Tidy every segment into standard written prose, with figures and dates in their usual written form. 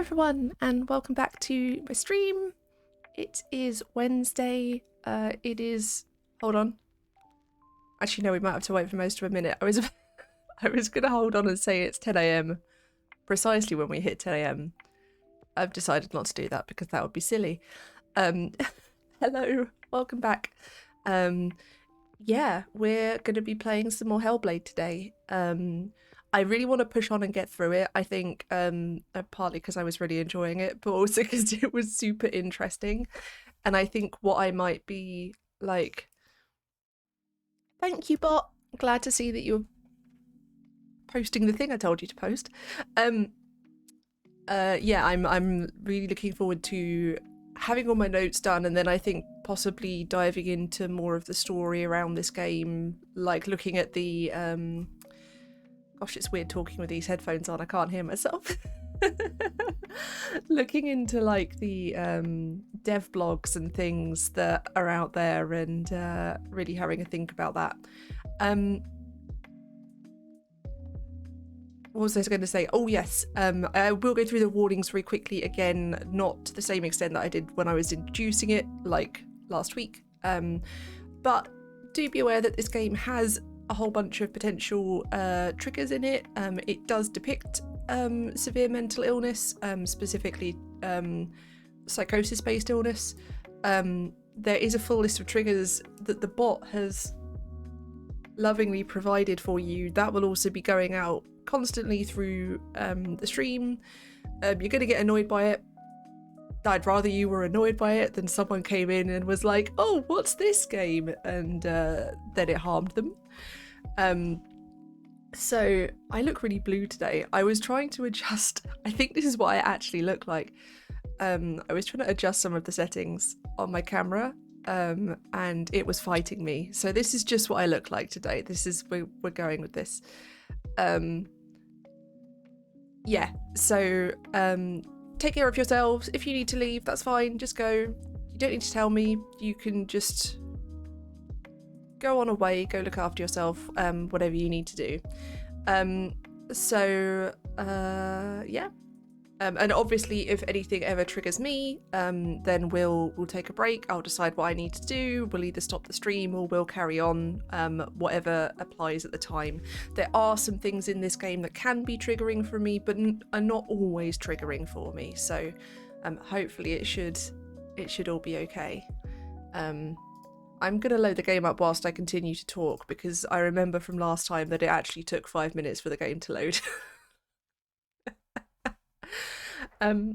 everyone, and welcome back to my stream. It is Wednesday. It is... Hold on. Actually, no, we might have to wait for most of a minute. I was going to hold on and say it's 10 a.m. precisely when we hit 10 a.m. I've decided not to do that because that would be silly. Hello, welcome back. Yeah, we're going to be playing some more Hellblade today. I really want to push on and get through it. I think partly because I was really enjoying it, but also because it was super interesting. And I think what I might be like... Thank you, bot. Glad to see that you're posting the thing I told you to post. Yeah, I'm really looking forward to having all my notes done, and then I think possibly diving into more of the story around this game, like looking at the gosh, it's weird talking with these headphones on. I can't hear myself. Looking into like the dev blogs and things that are out there, and really having a think about that. What was I going to say? Oh yes, I will go through the warnings very quickly again, not to the same extent that I did when I was introducing it, like last week. But do be aware that this game has a whole bunch of potential triggers in it. It does depict severe mental illness, specifically psychosis-based illness. There is a full list of triggers that the bot has lovingly provided for you. That will also be going out constantly through the stream. You're going to get annoyed by it. I'd rather you were annoyed by it than someone came in and was like, oh, what's this game? And then it harmed them. So I look really blue today. I was trying to adjust. I think this is what I actually look like. I was trying to adjust some of the settings on my camera, and it was fighting me. So this is just what I look like today. This is, we're going with this. Yeah, so take care of yourselves. If you need to leave, that's fine. Just go. You don't need to tell me. You can just go on away, go look after yourself, whatever you need to do. Yeah. And obviously, if anything ever triggers me, then we'll take a break. I'll decide what I need to do. We'll either stop the stream or we'll carry on, whatever applies at the time. There are some things in this game that can be triggering for me, but are not always triggering for me. So hopefully it should all be okay. I'm going to load the game up whilst I continue to talk, because I remember from last time that it actually took 5 minutes for the game to load. So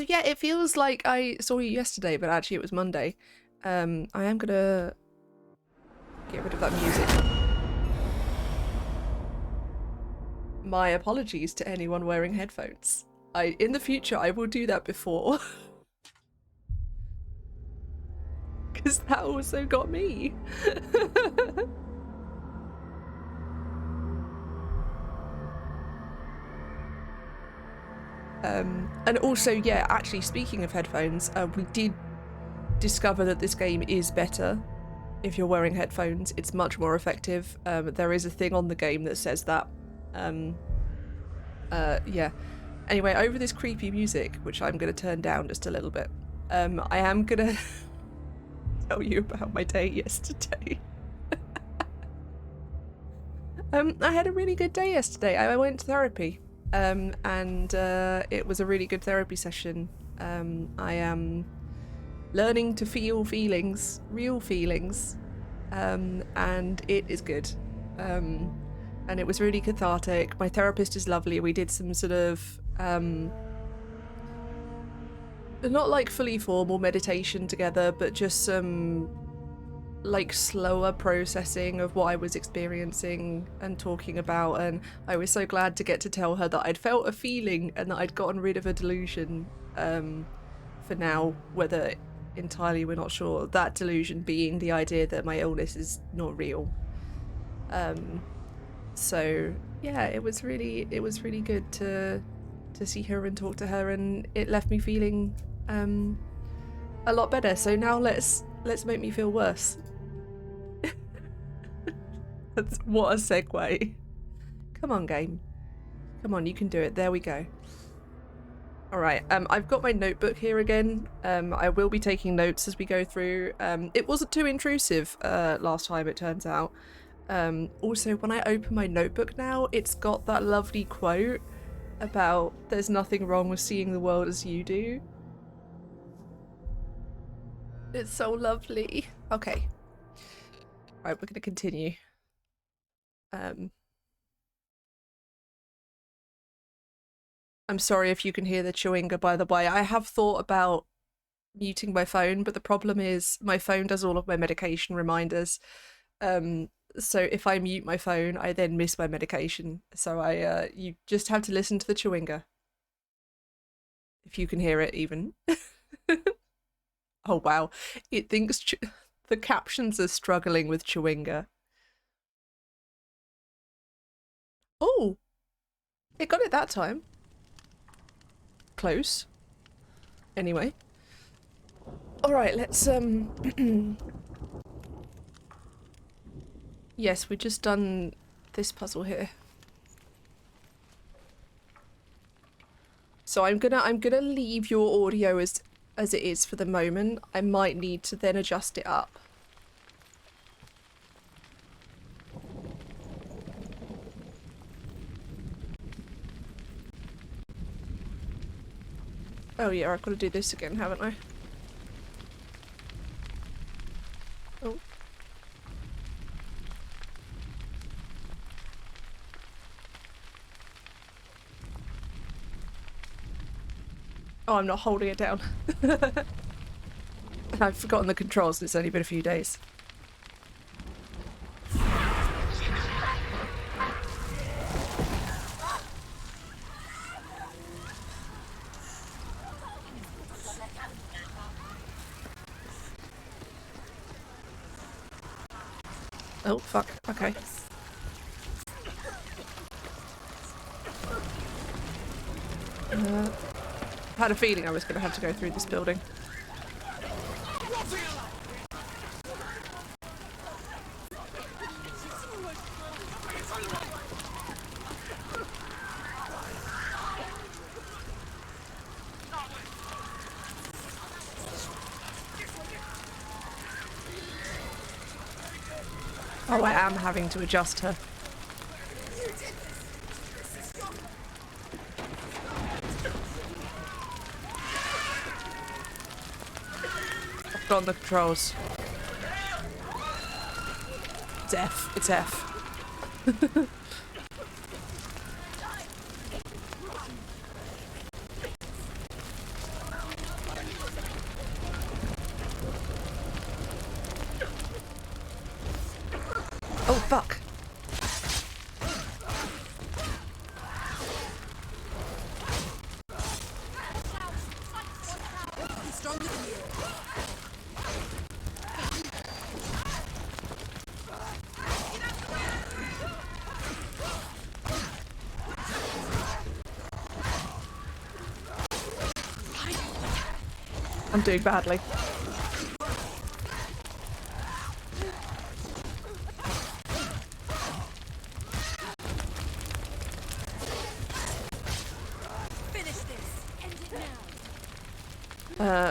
yeah, it feels like I saw you yesterday, but actually it was Monday. I am gonna get rid of that music. My apologies to anyone wearing headphones. In the future, I will do that before. Because that also got me. And also, yeah, actually, speaking of headphones, we did discover that this game is better if you're wearing headphones. It's much more effective. There is a thing on the game that says that. Yeah. Anyway, over this creepy music, which I'm going to turn down just a little bit, I am going to tell you about my day yesterday. I had a really good day yesterday. I went to therapy. And it was a really good therapy session. I am learning to feel feelings, real feelings, and it is good. And it was really cathartic. My therapist is lovely. We did some sort of not like fully formal meditation together, but just some like slower processing of what I was experiencing and talking about. And I was so glad to get to tell her that I'd felt a feeling and that I'd gotten rid of a delusion, for now, whether entirely we're not sure. That delusion being the idea that my illness is not real. So yeah, it was really good to see her and talk to her, and it left me feeling a lot better. So now let's make me feel worse. What a segue. Come on, game. Come on, you can do it. There we go. All right. I've got my notebook here again. I will be taking notes as we go through. It wasn't too intrusive last time, it turns out. Also, when I open my notebook now, it's got that lovely quote about there's nothing wrong with seeing the world as you do. It's so lovely. Okay. All right, we're gonna continue. I'm sorry if you can hear the chewinga, by the way. I have thought about muting my phone, but the problem is my phone does all of my medication reminders. So if I mute my phone, I then miss my medication. So you just have to listen to the chewinga. If you can hear it, even. Oh wow, it thinks the captions are struggling with chewinga. Oh, it got it that time. Close. Anyway. Alright, let's yes, we've just done this puzzle here. So I'm gonna leave your audio as it is for the moment. I might need to then adjust it up. Oh yeah, I've got to do this again, haven't I? Oh. Oh, I'm not holding it down. I've forgotten the controls and it's only been a few days. Oh, fuck. Okay. I had a feeling I was going to have to go through this building. Oh, I am having to adjust her. I've forgotten the controls. It's F. It's F. Oh, fuck. I'm doing badly.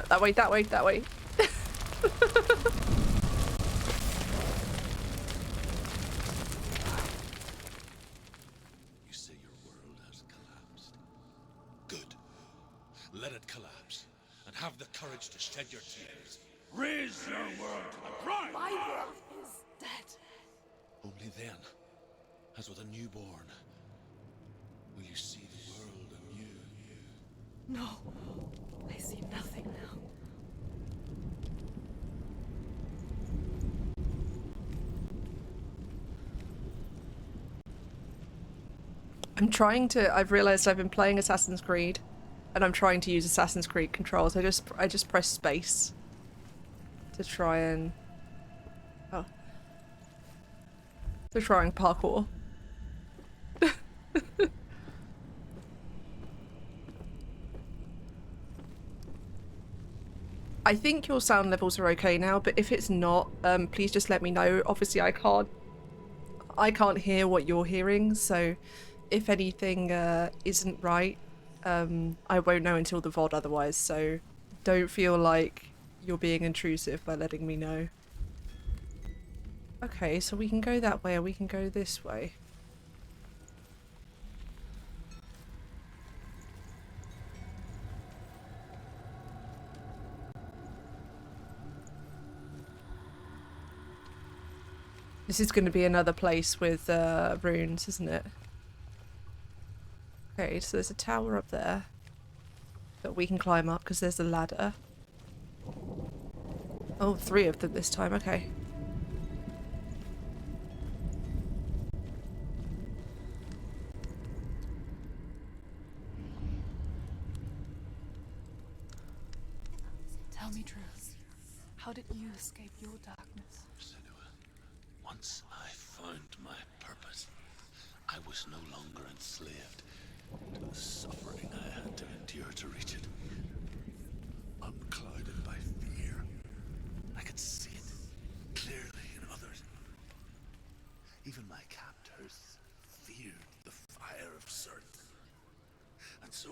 That way, that way, that way. You say your world has collapsed. Good. Let it collapse, and have the courage to shed your tears. Raise your world to the prime! My world is dead. Only then, as with a newborn, will you see the world anew. No, I see nothing now. I've realized I've been playing Assassin's Creed and I'm trying to use Assassin's Creed controls. I just press space to try and parkour. I think your sound levels are okay now, but if it's not, please just let me know. Obviously I can't hear what you're hearing, so if anything isn't right, I won't know until the VOD otherwise, so don't feel like you're being intrusive by letting me know. Okay, so we can go that way or we can go this way. This is going to be another place with runes, isn't it? Okay, so there's a tower up there that we can climb up because there's a ladder. Oh, 3 of them this time, okay. Tell me truth. How did you escape your darkness? Senua, once I found my purpose, I was no longer enslaved to the suffering I had to endure to reach it. Unclouded by fear, I could see it clearly in others. Even my captors feared the fire of Cert. And so,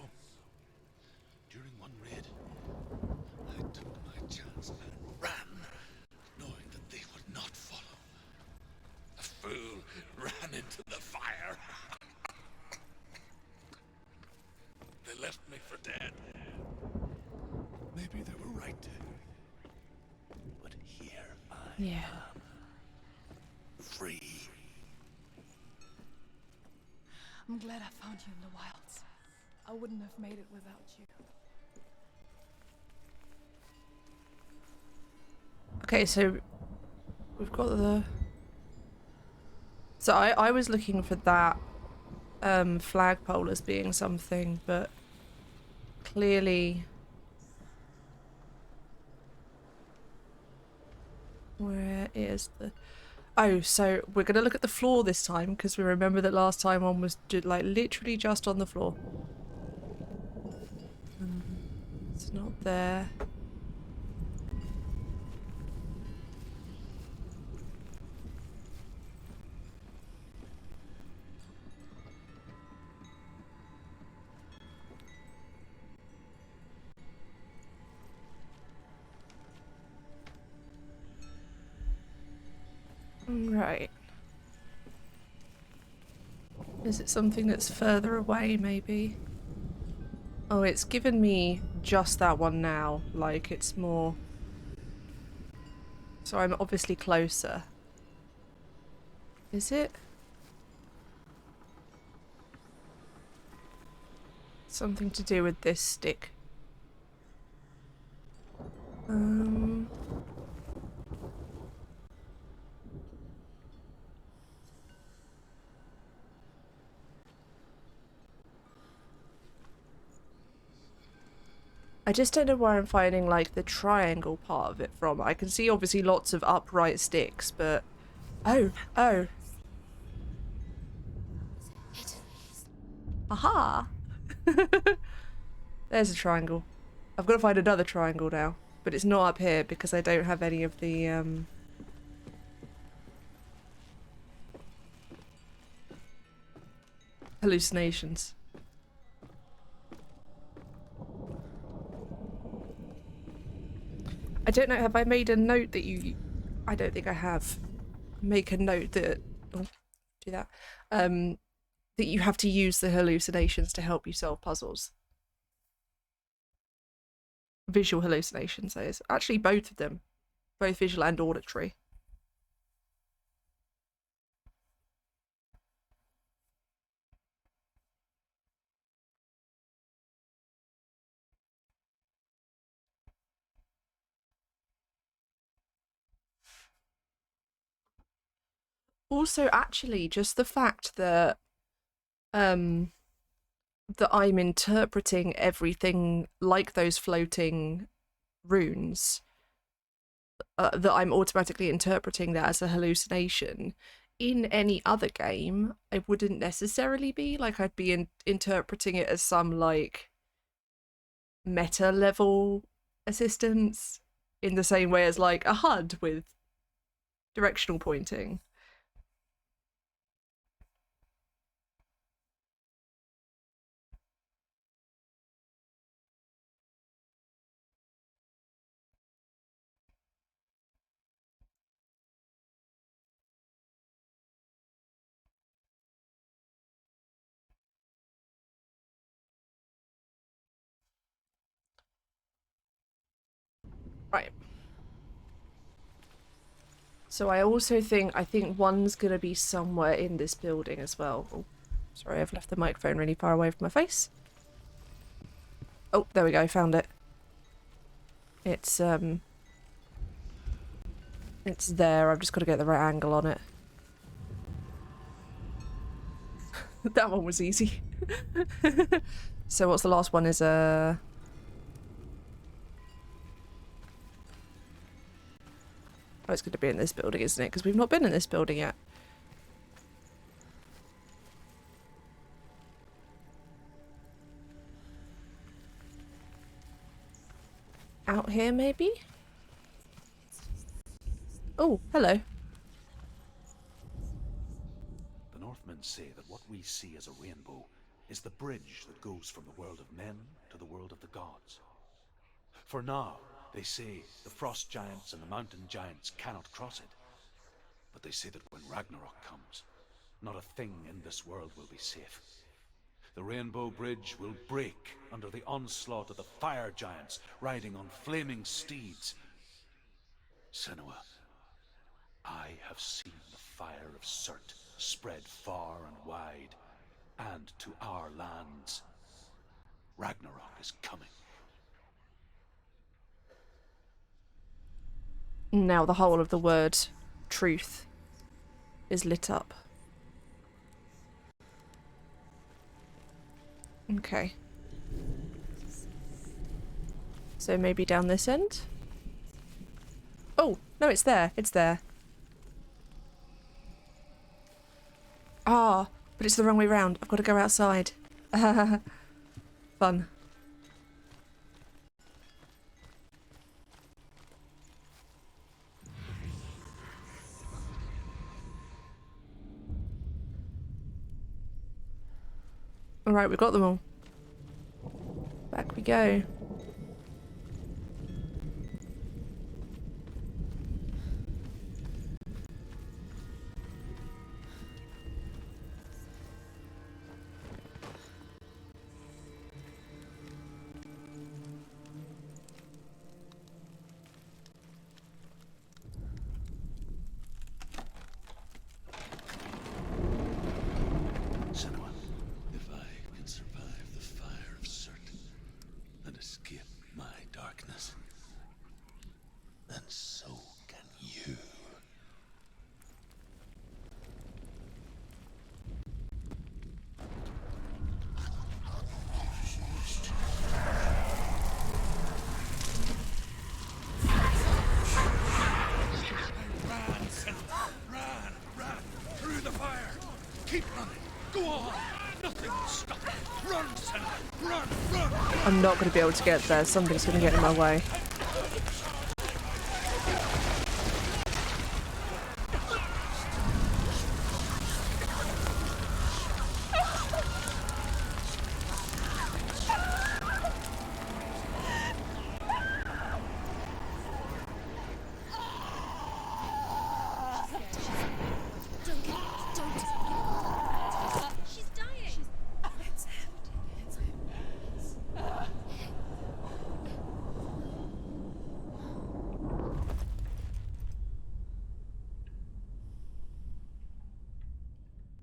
during one raid, I took my chance and ran, knowing that they would not follow. A fool ran into the fire. They left me for dead. Maybe they were right. But here I am. Free. I'm glad I found you in the wilds. I wouldn't have made it without you. Okay, so we've got the... So I was looking for that flagpole as being something, but clearly... Where is the... Oh, so we're going to look at the floor this time because we remember that last time one was like literally just on the floor. It's not there. Right. Is it something that's further away, maybe? Oh, it's given me just that one now. Like, it's more... So I'm obviously closer. Is it? Something to do with this stick. I just don't know where I'm finding, like, the triangle part of it from. I can see, obviously, lots of upright sticks, but... Oh, oh. Aha! There's a triangle. I've got to find another triangle now, but it's not up here because I don't have any of the, hallucinations. I don't know, have I made a note that you... I don't think I have. Make a note that... Oh, do that. That you have to use the hallucinations to help you solve puzzles. Visual hallucinations, that is. Actually, both of them. Both visual and auditory. Also, actually, just the fact that that I'm interpreting everything like those floating runes, that I'm automatically interpreting that as a hallucination. In any other game, I wouldn't necessarily be. Like, I'd be interpreting it as some, like, meta level assistance in the same way as, like, a HUD with directional pointing. So I also think one's gonna be somewhere in this building as well. Oh, sorry, I've left the microphone really far away from my face. Oh, there we go, found it. It's there. I've just got to get the right angle on it. That one was easy. So what's the last one is Oh, it's going to be in this building, isn't it? Because we've not been in this building yet. Out here, maybe? Oh, hello. The Northmen say that what we see as a rainbow is the bridge that goes from the world of men to the world of the gods. For now, they say the frost giants and the mountain giants cannot cross it. But they say that when Ragnarok comes, not a thing in this world will be safe. The Rainbow Bridge will break under the onslaught of the fire giants riding on flaming steeds. Senua, I have seen the fire of Surt spread far and wide, and to our lands. Ragnarok is coming. Now the whole of the word truth is lit up. Okay. So maybe down this end? Oh, no, it's there. It's there. Ah, but it's the wrong way round. I've got to go outside. Fun. Alright, we've got them all. Back we go. Senua, if I can survive the fire of Surt and escape my darkness, then so can you. Run, Senua! Run! Through the fire! Keep running! Go on! Nothing will stop you! Run, Senua! Run! I'm not going to be able to get there. Something's going to get in my way.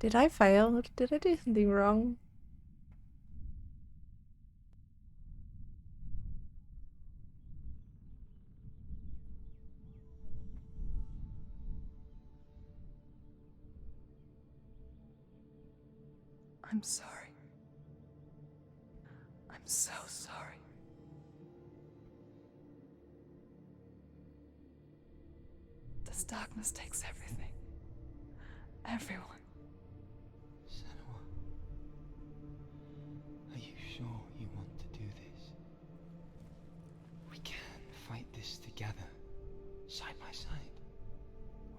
Did I fail? Did I do something wrong? I'm sorry. I'm so sorry. This darkness takes everything. Everyone. Senua, are you sure you want to do this? We can fight this together, side by side.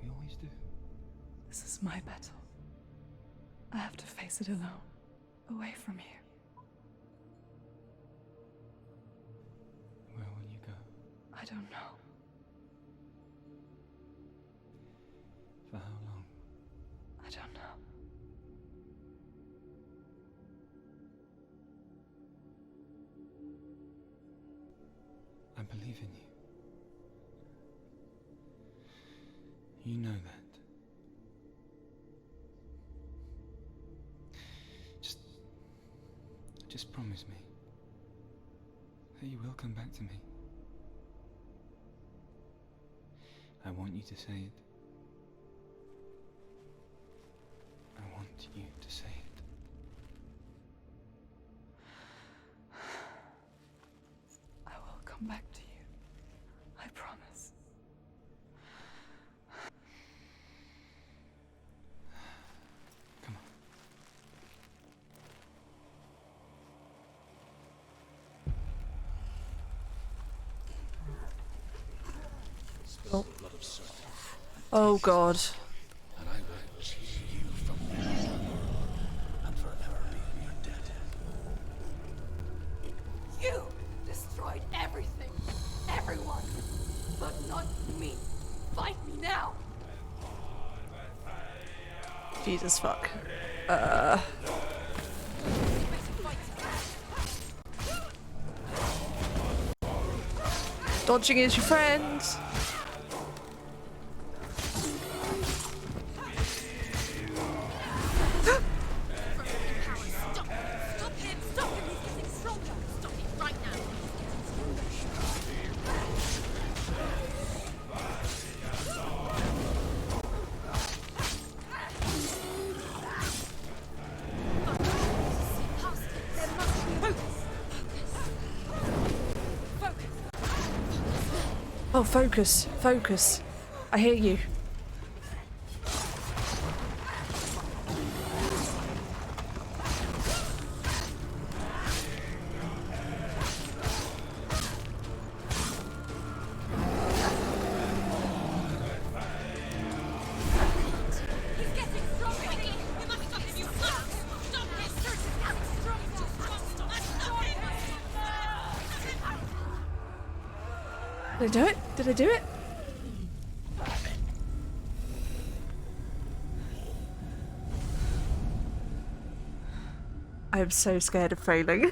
We always do. This is my battle. I have to face it alone, away from here. Where will you go? I don't know. For how long? I don't know. I believe in you. You know that. Just promise me that you will come back to me. I want you to say it. I want you to say it. I will come back to you. I promise. Come on. Spill the blood of serpents, Oh god. and I will chase you from this world and forever be in your debt. You destroyed everything, everyone, but not me. Fight me now. Jesus fuck. Dodging is your friend. Stop him! Stop him! He's getting stronger! Stop him right now! Oh, focus. Focus. I hear you. He's getting stronger! You must stop him! You must! Stop him! He's getting stronger! Stop him! Did I do it? Did I do it? I am so scared of failing.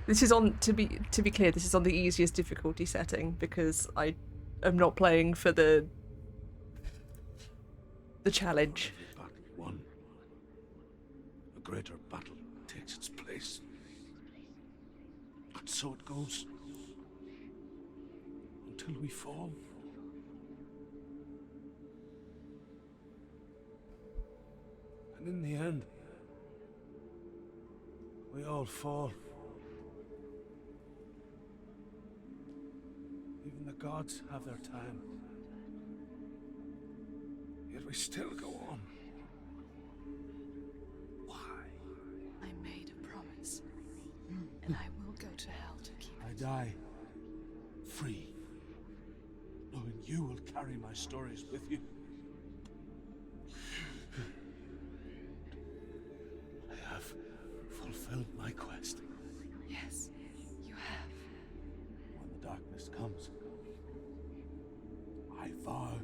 This is on, to be clear, this is on the easiest difficulty setting because I am not playing for the challenge. Every battle won, a greater battle takes its place. And so it goes. Until we fall. And in the end, we all fall. Even the gods have their time. Yet we still go on. Why? I made a promise, and I will go to hell to keep I it. die free, knowing you will carry my stories with you. I have fulfilled my quest. Yes, you have. When the darkness comes, I vow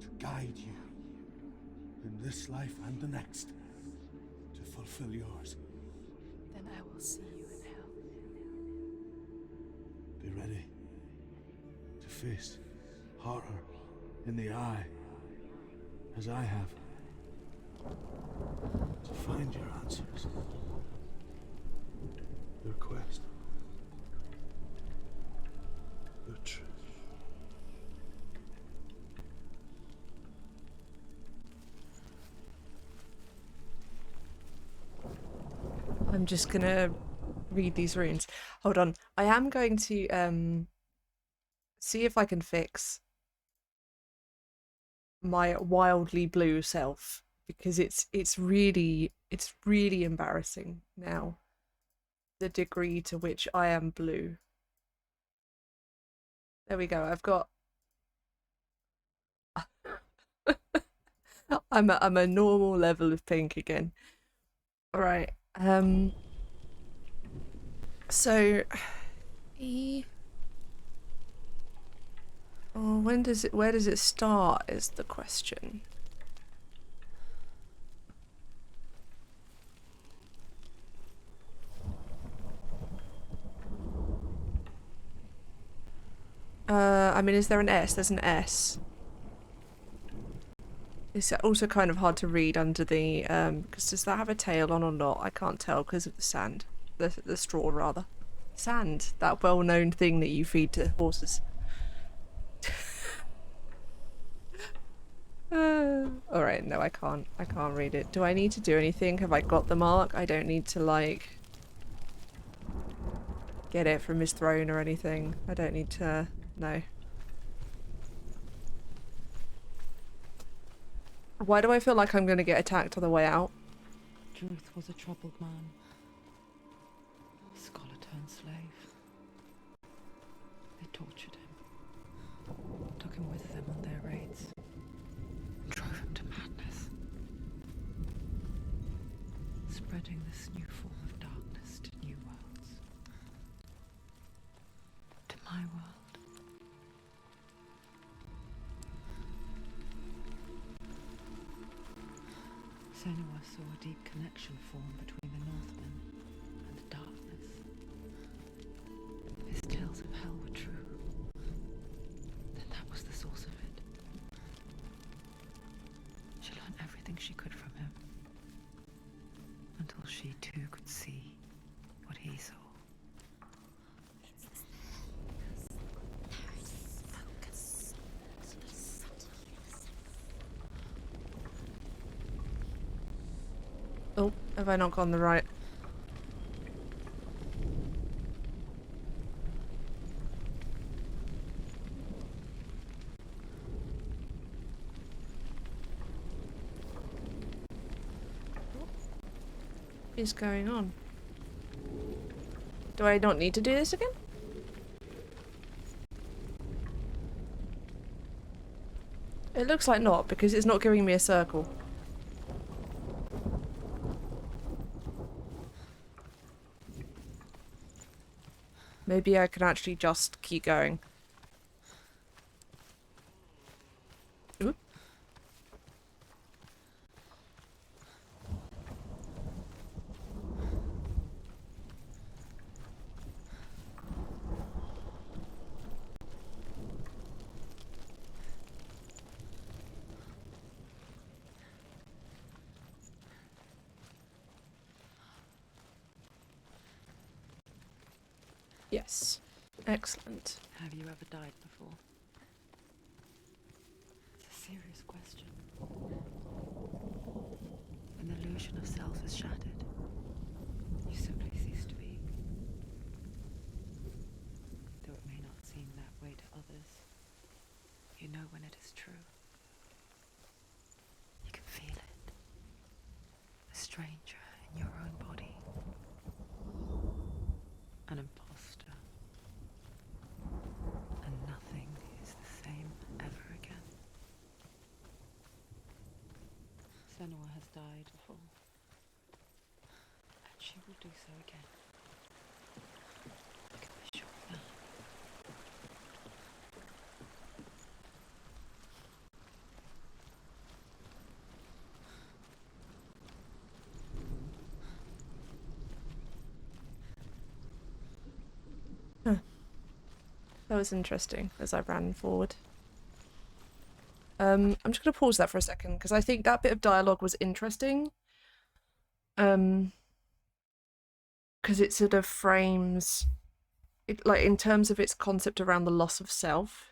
to guide you in this life and the next to fulfill yours. Then I will see you in hell. Be ready to face horror in the eye, as I have. To find your answers. Your quest. Your truth. I'm just gonna read these runes. Hold on. I am going to see if I can fix my wildly blue self because it's really embarrassing now, the degree to which I am blue. There we go. I've got I'm a normal level of pink again. All right. So E. Oh, where does it start is the question. I mean, is there an S? There's an S. It's also kind of hard to read under the, because does that have a tail on or not? I can't tell because of the sand. The straw, rather. Sand, that well-known thing that you feed to horses. Alright, no, I can't read it. Do I need to do anything? Have I got the mark? I don't need to, like, get it from his throne or anything. I don't need to... no. Why do I feel like I'm gonna get attacked on the way out? Druth was a troubled man. Scholar turned slave. They tortured him. Took him with them on their raids. Drove him to madness. Spreading this new form of darkness to new worlds. To my world. Senua saw a deep connection form between the Northmen and the darkness. His tales of hell were true. Then that was the source of it. She learned everything she could from him. Until she too could see what he saw. Oh, have I not gone the right? What is going on? Do I not need to do this again? It looks like not, because it's not giving me a circle. Maybe I can actually just keep going. Oop. Yes. Excellent. Have you ever died before? It's a serious question. When the illusion of self is shattered, you simply cease to be. Though it may not seem that way to others, you know when it is true. You can feel it. A stranger in your own body. An imposter. And nothing is the same ever again. Senua has died before. And she will do so again. You can be sure of that. That was interesting as I ran forward. I'm just going to pause that for a second because I think that bit of dialogue was interesting. Because it sort of frames it, like, in terms of its concept around the loss of self.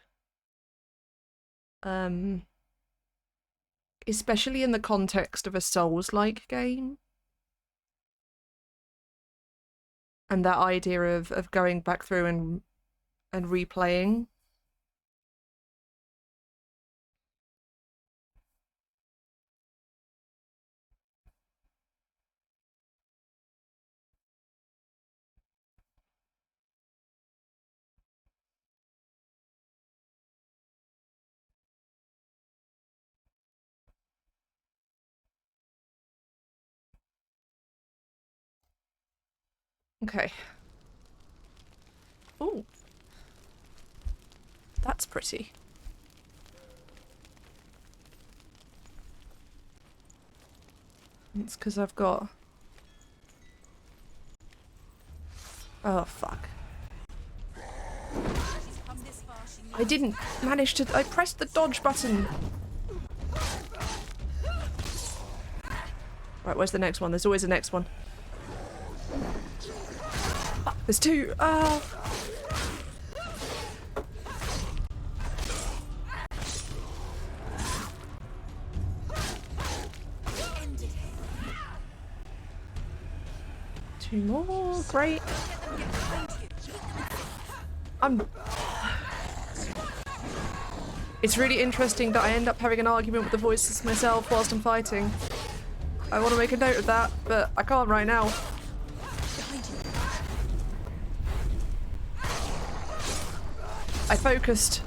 Especially in the context of a Souls-like game. And that idea of going back through and replaying. Okay. Ooh. That's pretty. It's because I've got... Oh, fuck. Come this far, I didn't manage to... I pressed the dodge button. Right, where's the next one? There's always a next one. Fuck, there's two. Ah. Two more. Great. It's really interesting that I end up having an argument with the voices myself whilst I'm fighting. I want to make a note of that, but I can't right now. I focused.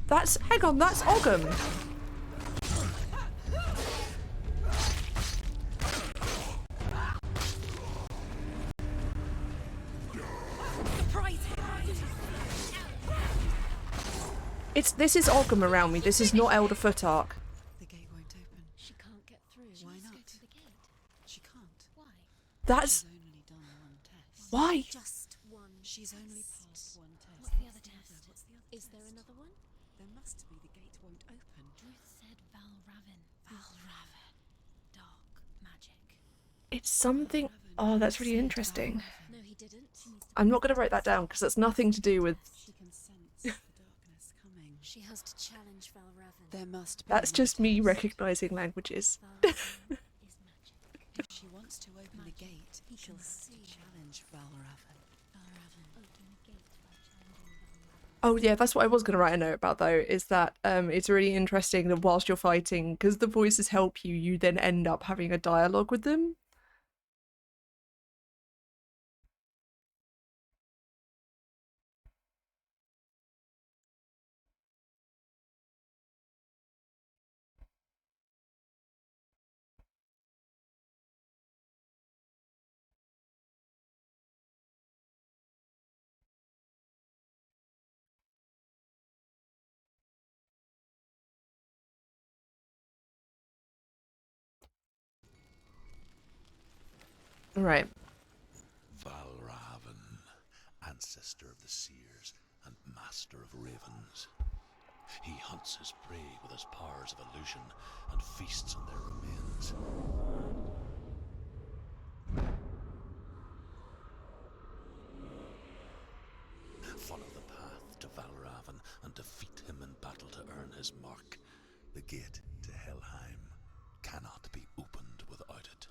That's... hang on, that's Ogham. This is Ogham around me. This is not Elder Futtark. The gate won't open. She can't get through. Why Let's not? go to the gate. She can't. Why? That's... She's only done one test. why? Just one. She's only test. passed one test. What's the other test? Is there another one? There must be. The gate won't open. Ruth said Val Raven. Val Raven. Dark magic. It's something... oh, that's really interesting. No, he didn't. I'm not going to write that down because that's nothing to do with... She can sense the darkness coming. She has to challenge Val Raven. There must be. That's another just me test. recognizing languages. Val Raven is magic. If she wants to open the gate, He she'll can have see. to challenge Valravan. Val Raven. Open the gate by challenging Val Raven. Oh yeah, that's what I was going to write a note about though, is that it's really interesting that whilst you're fighting, because the voices help you, you then end up having a dialogue with them. Right. Valravan, ancestor of the seers and master of ravens. He hunts his prey with his powers of illusion and feasts on their remains. Follow the path to Valravan and defeat him in battle to earn his mark. The gate to Helheim cannot be opened without it.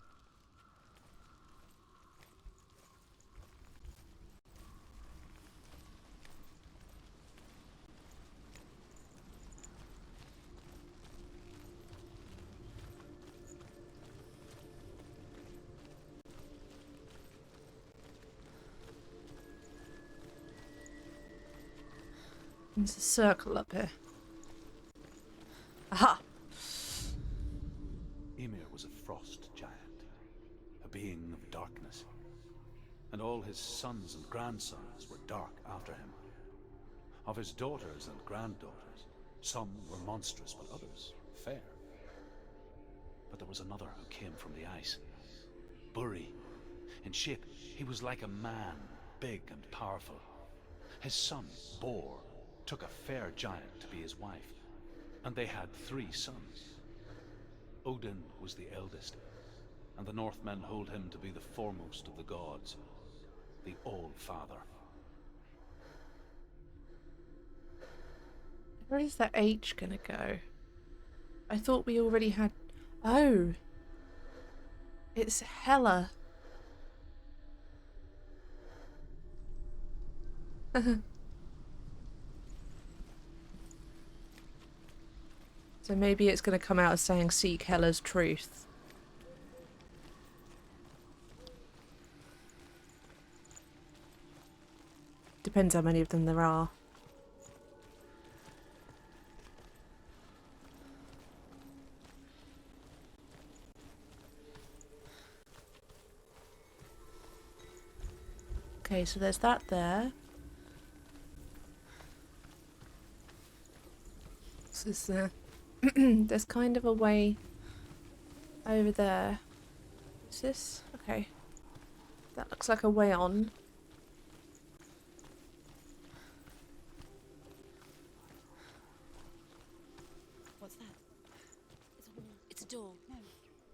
There's a circle up here. Aha! Ymir was a frost giant, a being of darkness, and all his sons and grandsons were dark after him. Of his daughters and granddaughters, some were monstrous, but others fair. But there was another who came from the ice. Buri. In shape, he was like a man, big and powerful. His son, Bor, took a fair giant to be his wife, and they had 3 sons. Odin was the eldest, and the Northmen hold him to be the foremost of the gods, the All-Father. Where is that H gonna go? I thought we already had... oh! It's Hela. So maybe it's going to come out as saying seek Hela's truth. Depends how many of them there are. Okay, so there's that there. What's this there? There's kind of a way over there. Is this? Okay. That looks like a way on. What's that? It's a wall. It's a door. No,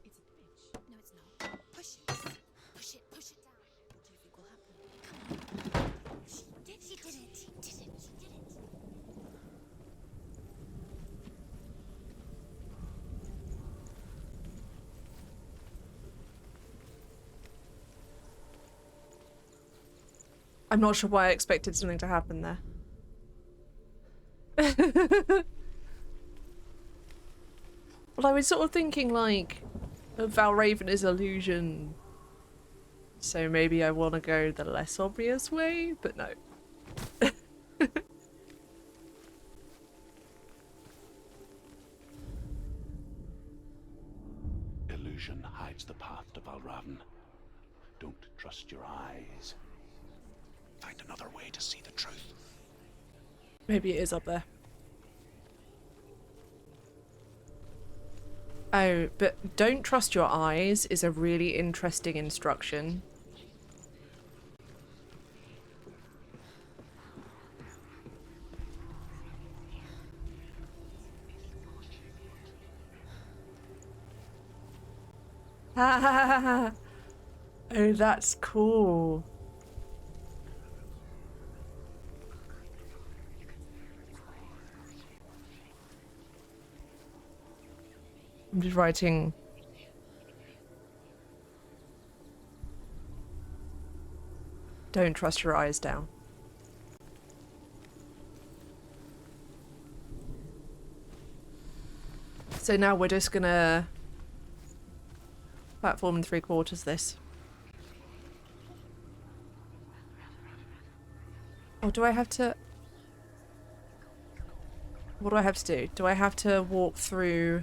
it's a bridge. No, it's not. Push it. Push it. Push it down. What do you think will happen? Come on. She did it. She did it. She did it. She did it. I'm not sure why I expected something to happen there. Well, I was sort of thinking, like, Valraven is illusion, so maybe I want to go the less obvious way, but no. Illusion hides the path to Valraven. Don't trust your eyes. Find another way to see the truth. Maybe it is up there. Oh, but don't trust your eyes is a really interesting instruction. Oh, that's cool. I'm just writing. Don't trust your eyes down. So now we're just gonna platform and 3/4 this. Or do I have to... What do I have to do? Do I have to walk through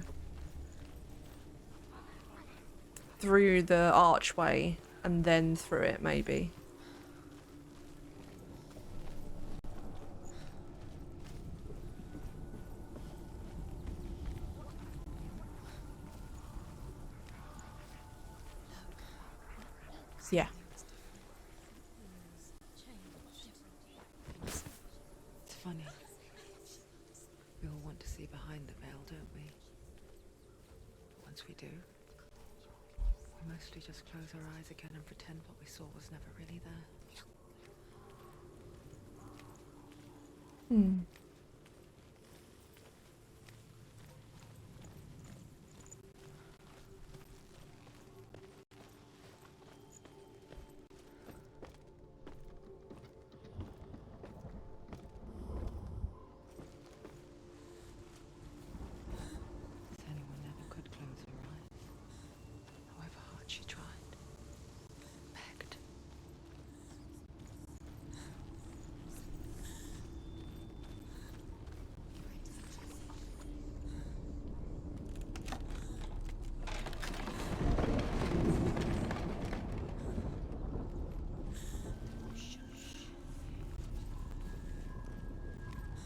the archway and then through it, maybe? Yeah. It's funny. We all want to see behind the veil, don't we? Once we do, we mostly just close our eyes again and pretend what we saw was never really there. Hmm. Senua never could close her eyes, however hard she tried. Begged.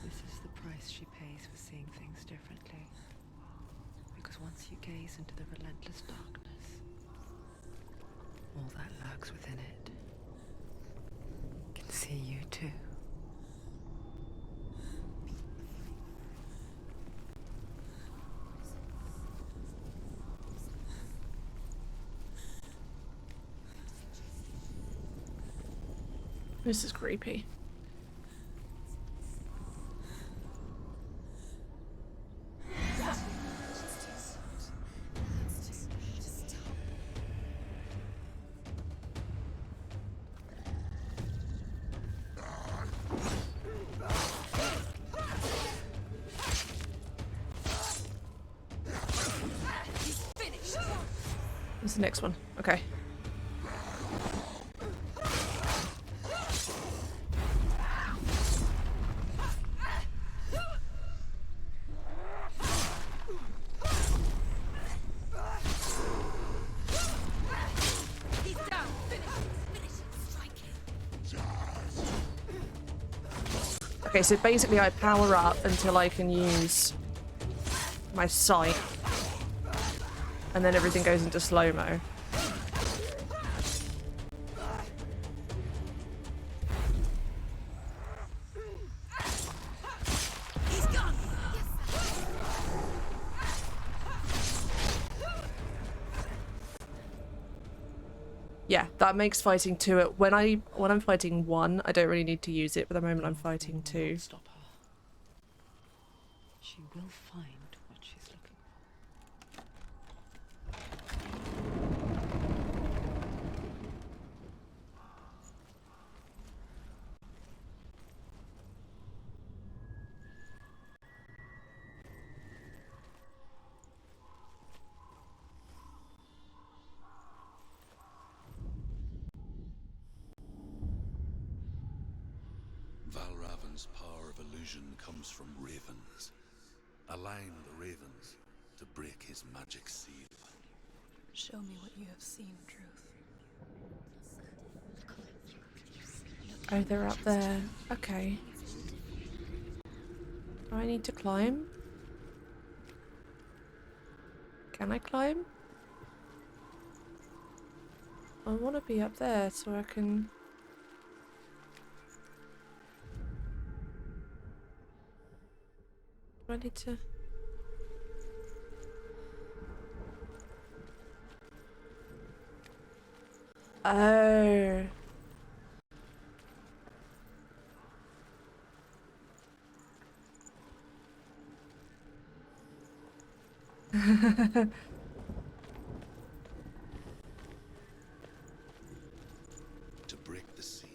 This is the price she pays for seeing things differently. Because once you gaze into the relentless darkness, all that lurks within it can see you too. This is creepy. What's the next one? Okay. He's down. Finish it. Finish it. Strike him. Okay, so basically I power up until I can use my sight. And then everything goes into slow-mo. He's gone. Yeah, that makes fighting 2 it. When I'm fighting 1, I don't really need to use it, but the moment I'm fighting 2. Stop her. She will find what she's looking for. Valravan's power of illusion comes from ravens. Align the ravens to break his magic seal. Show me what you have seen, Truth. Oh, they're up there. Okay. Do I need to climb? Can I climb? I want to be up there so I can... Do I need to... Oh. To break the seal,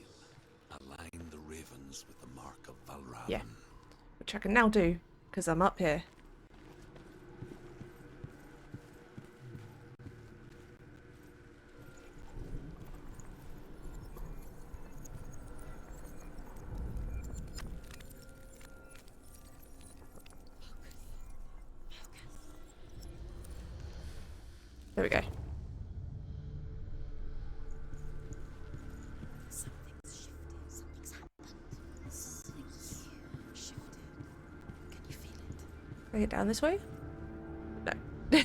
align the ravens with the mark of Valravan. Yeah. Which I can now do, because I'm up here. There we go. Something's shifted. Something's happened. Something's shifted. Can you feel it? Can I get down this way? No. Do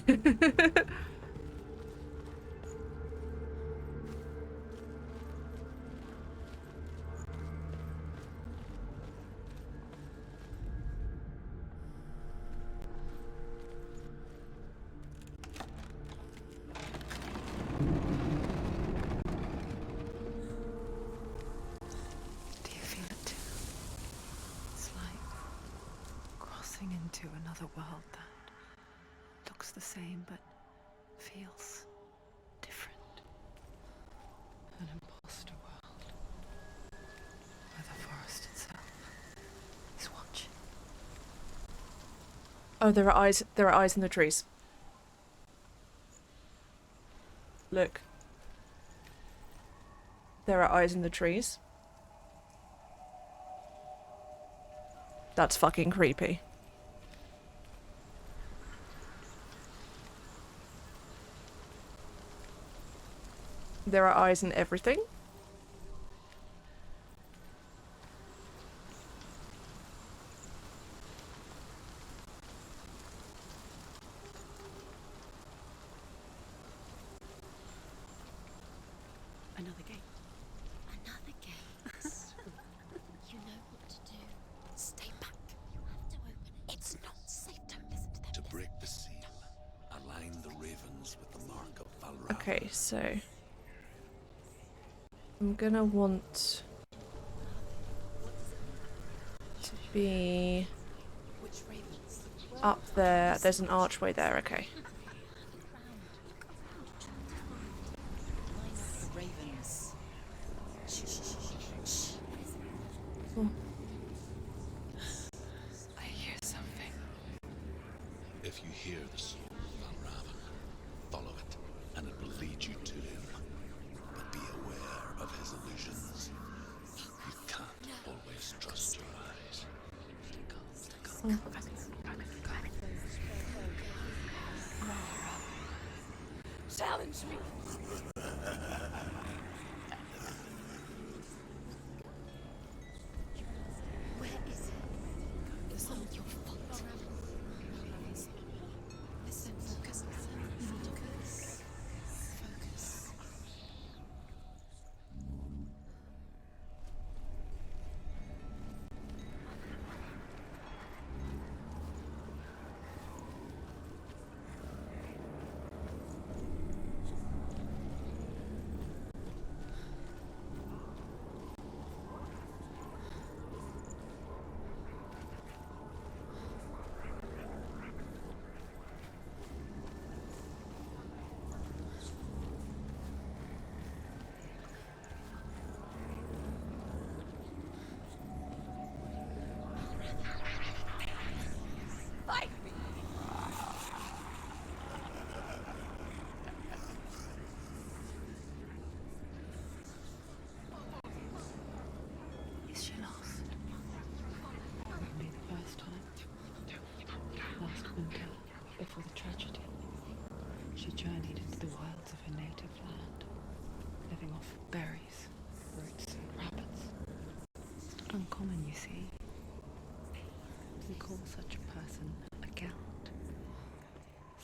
you feel it too? It's like crossing into another world that looks the same but feels different. An imposter world where the forest itself is watching. Oh, there are eyes. There are eyes in the trees. Look. There are eyes in the trees. That's fucking creepy. There are eyes in everything. Another gate. Another gate. You know what to do. Stay back. You have to open it. It's not safe. Don't listen to them. To break the seal, align the ravens with the mark of Valravan. Okay, so I'm gonna want to be Which ravens? up there. There's an archway there. Okay. Ravens. Shh, shh, shh, shh. Oh. I hear something. If you hear the soul of Valravan, follow it, and it will lead you to him. But be aware of his illusions. You can't always trust your eyes. Challenge me. Where is it? It's not your fault. Listen, focus. Focus. Focus.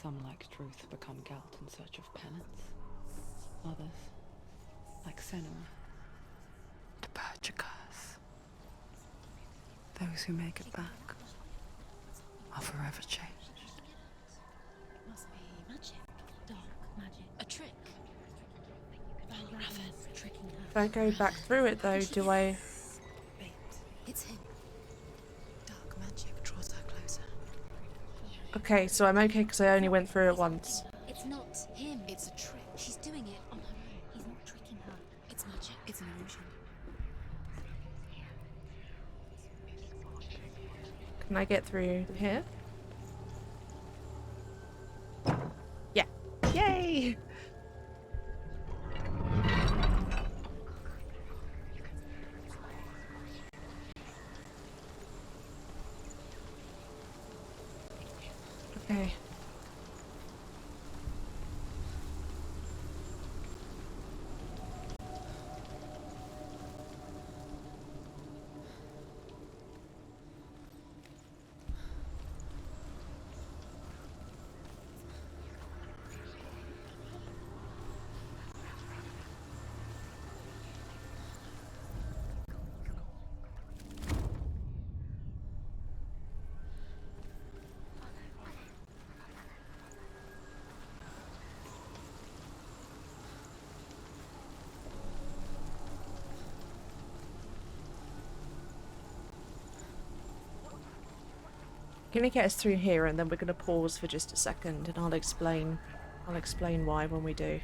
Some, like truth, become Gelt in search of penance. Others, like Senua, to purge a curse. Those who make it back are forever changed. It must be magic. Dark magic. A trick. Valravan tricking her. If I go back through it though, do I... Wait, it's him. Dark magic draws her closer. Okay, so I'm okay because I only went through it once. It's not him. It's a trick. She's doing it on her own. He's not tricking her. It's magic. It's an illusion. Can I get through here? Yeah. Yay! Okay. Gonna get us through here and then we're gonna pause for just a second and I'll explain why when we do.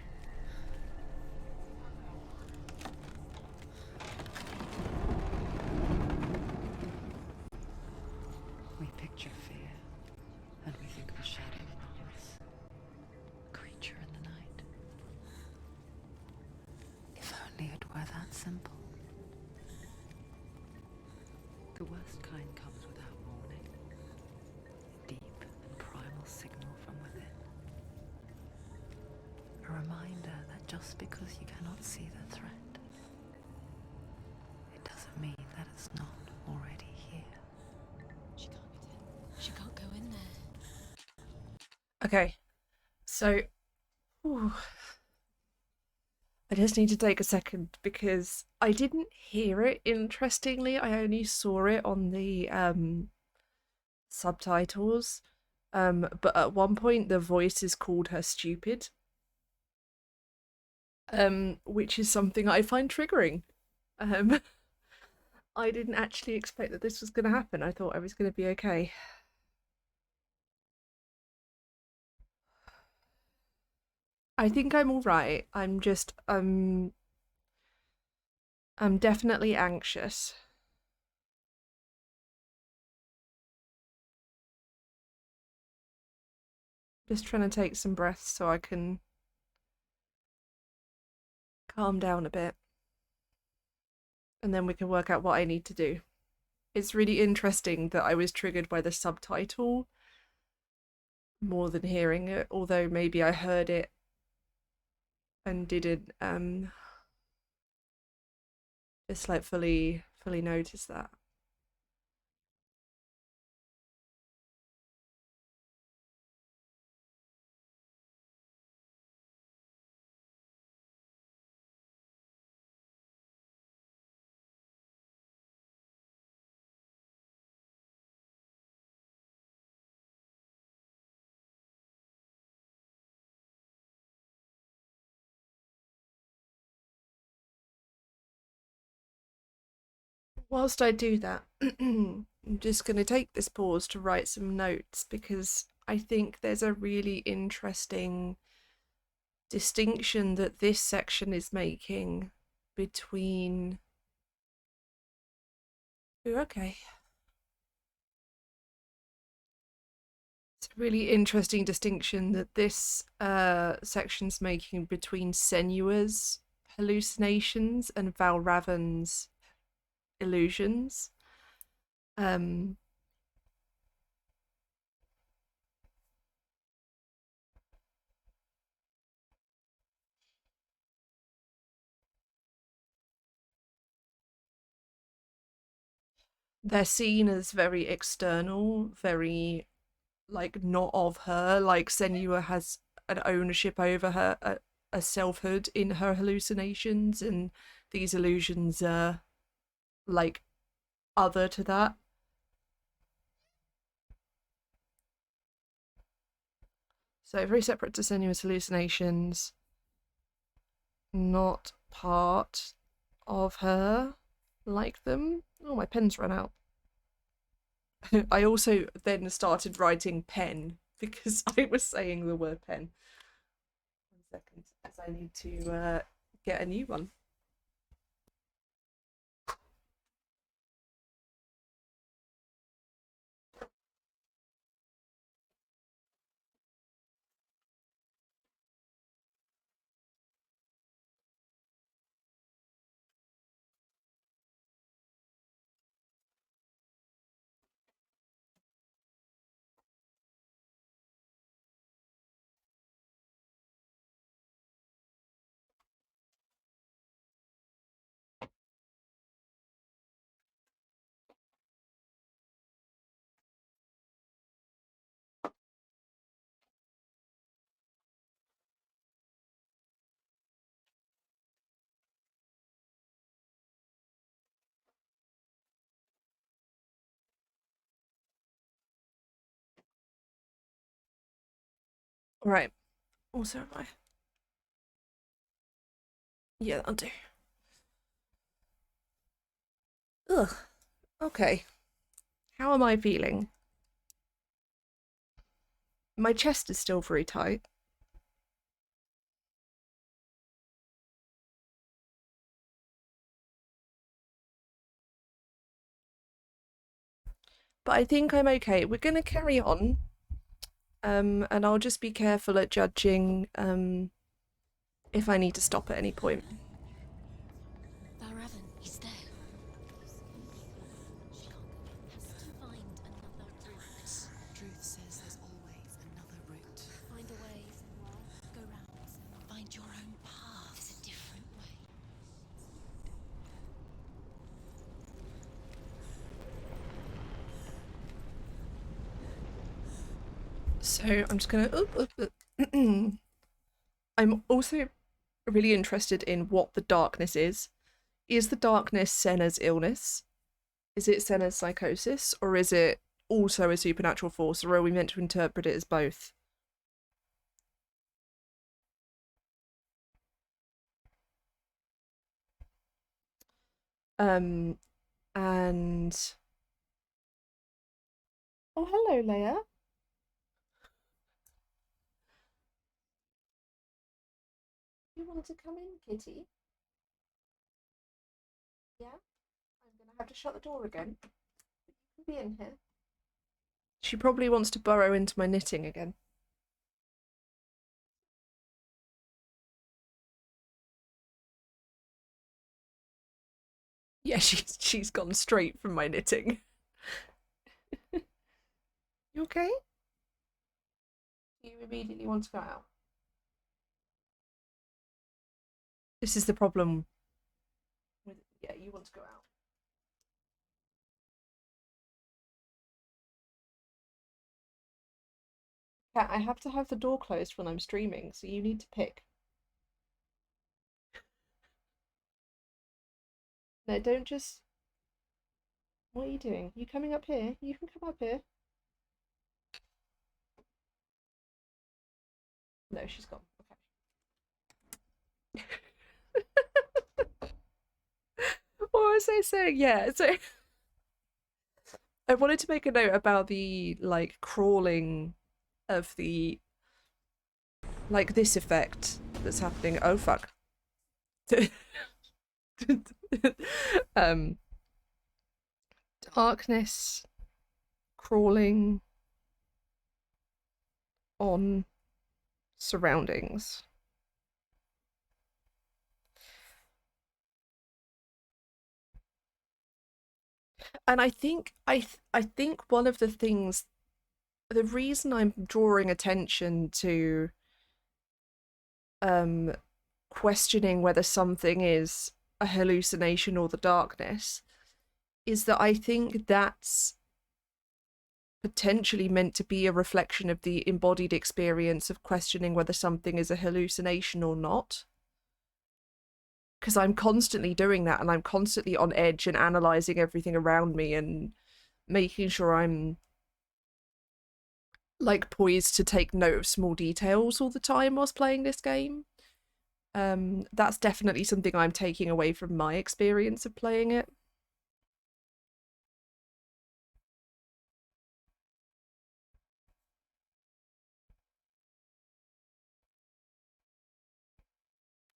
We picture fear, and we think of a shadow in the woods, a creature in the night. If only it were that simple. The worst kind comes without warning. A deep and primal signal from within. A reminder that just because you cannot see the threat, it doesn't mean that it's not already here. She can't get in. She can't go in there. Okay. So whew. I just need to take a second because I didn't hear it, interestingly. I only saw it on the subtitles. But at one point the voices called her stupid. Which is something I find triggering. I didn't actually expect that this was gonna happen. I thought I was gonna be okay. I think I'm all right. I'm definitely anxious. Just trying to take some breaths so I can calm down a bit. And then we can work out what I need to do. It's really interesting that I was triggered by the subtitle more than hearing it, although maybe I heard it and didn't just like fully notice that. Whilst I do that, I'm just going to take this pause to write some notes because I think there's a really interesting distinction that this section is making between... Ooh, okay. It's a really interesting distinction that this section's making between Senua's hallucinations and Valravan's illusions. They're seen as very external, very like not of her. Like Senua has an ownership over her, a selfhood in her hallucinations, and these illusions are like other to that. So very separate to Senua's hallucinations, not part of her like them. Oh, my pen's run out. I also then started writing pen because I was saying the word pen. 1 second, as I need to get a new one. Right. Also, am I? Yeah, that'll do. Ugh. Okay. How am I feeling? My chest is still very tight. But I think I'm okay. We're going to carry on. And I'll just be careful at judging if I need to stop at any point. Valravn, he's there. She has to find another route. Truth says there's always another route. Find a way, Senua. Go round. Find your own path. There's a different way. So I'm just gonna. I'm also really interested in what the darkness is. Is the darkness Senna's illness? Is it Senna's psychosis? Or is it also a supernatural force? Or are we meant to interpret it as both? And oh, hello, Leia. You want to come in, kitty? Yeah? I'm gonna have to shut the door again. You can be in here. She probably wants to burrow into my knitting again. Yeah, she's gone straight from my knitting. You okay? You immediately want to go out. This is the problem with, yeah, you want to go out. Cat, I have to have the door closed when I'm streaming, so you need to pick. No, don't just... What are you doing? You coming up here? You can come up here. No, she's gone. Okay. What was I saying? Yeah, so I wanted to make a note about the like crawling of the like this effect that's happening. Oh fuck. Darkness crawling on surroundings. And I think I think one of the things, the reason I'm drawing attention to questioning whether something is a hallucination or the darkness is that I think that's potentially meant to be a reflection of the embodied experience of questioning whether something is a hallucination or not. Because I'm constantly doing that, and I'm constantly on edge and analysing everything around me and making sure I'm like poised to take note of small details all the time whilst playing this game. That's definitely something I'm taking away from my experience of playing it.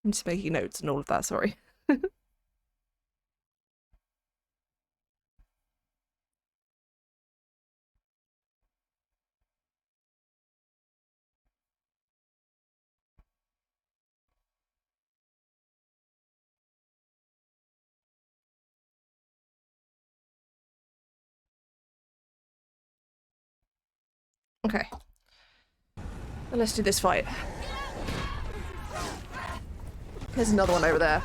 I'm just making notes and all of that, sorry. Okay. Well, let's do this fight. There's another one over there.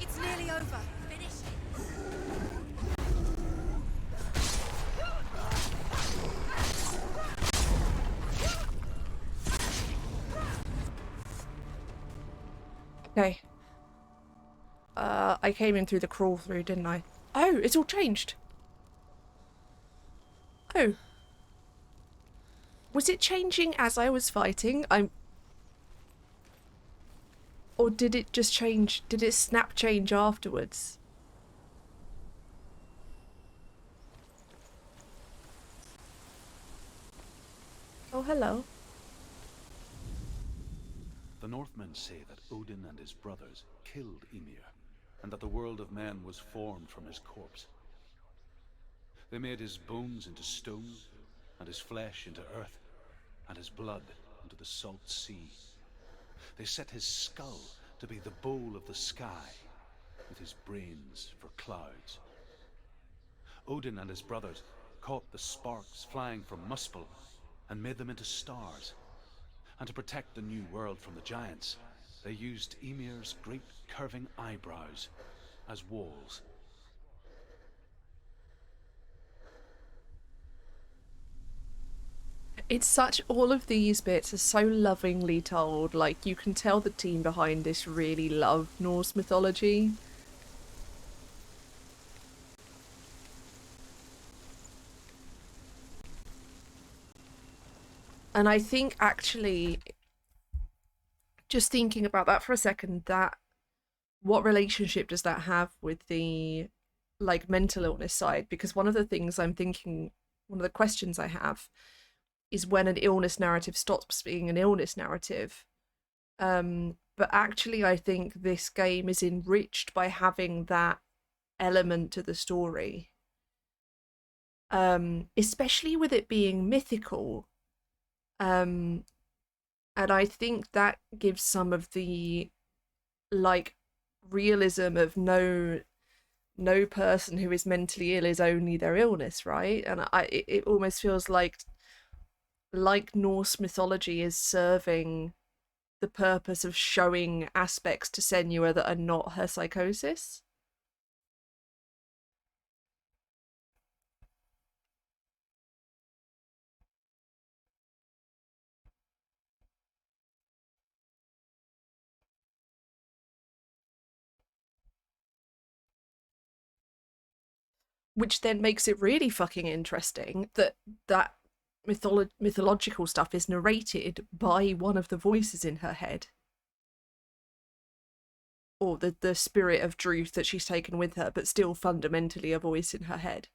It's nearly over. Finish it. Okay. I came in through the crawl through, didn't I? Oh, it's all changed. Oh. Was it changing as I was fighting? Or did it just change? Did it snap change afterwards? Oh, hello. The Northmen say that Odin and his brothers killed Ymir, and that the world of men was formed from his corpse. They made his bones into stone, and his flesh into earth, and his blood into the salt sea. They set his skull to be the bowl of the sky, with his brains for clouds. Odin and his brothers caught the sparks flying from Muspel and made them into stars. And to protect the new world from the giants, they used Ymir's great curving eyebrows as walls. It's such, all of these bits are so lovingly told. Like, you can tell the team behind this really love Norse mythology. And I think actually, just thinking about that for a second, that what relationship does that have with the like mental illness side? Because one of the things I'm thinking, one of the questions I have is when an illness narrative stops being an illness narrative. But actually I think this game is enriched by having that element to the story. Especially with it being mythical. And I think that gives some of the like realism of no person who is mentally ill is only their illness, right? And it almost feels like Norse mythology is serving the purpose of showing aspects to Senua that are not her psychosis. Which then makes it really fucking interesting that mythological stuff is narrated by one of the voices in her head, or the spirit of Druth that she's taken with her, but still fundamentally a voice in her head.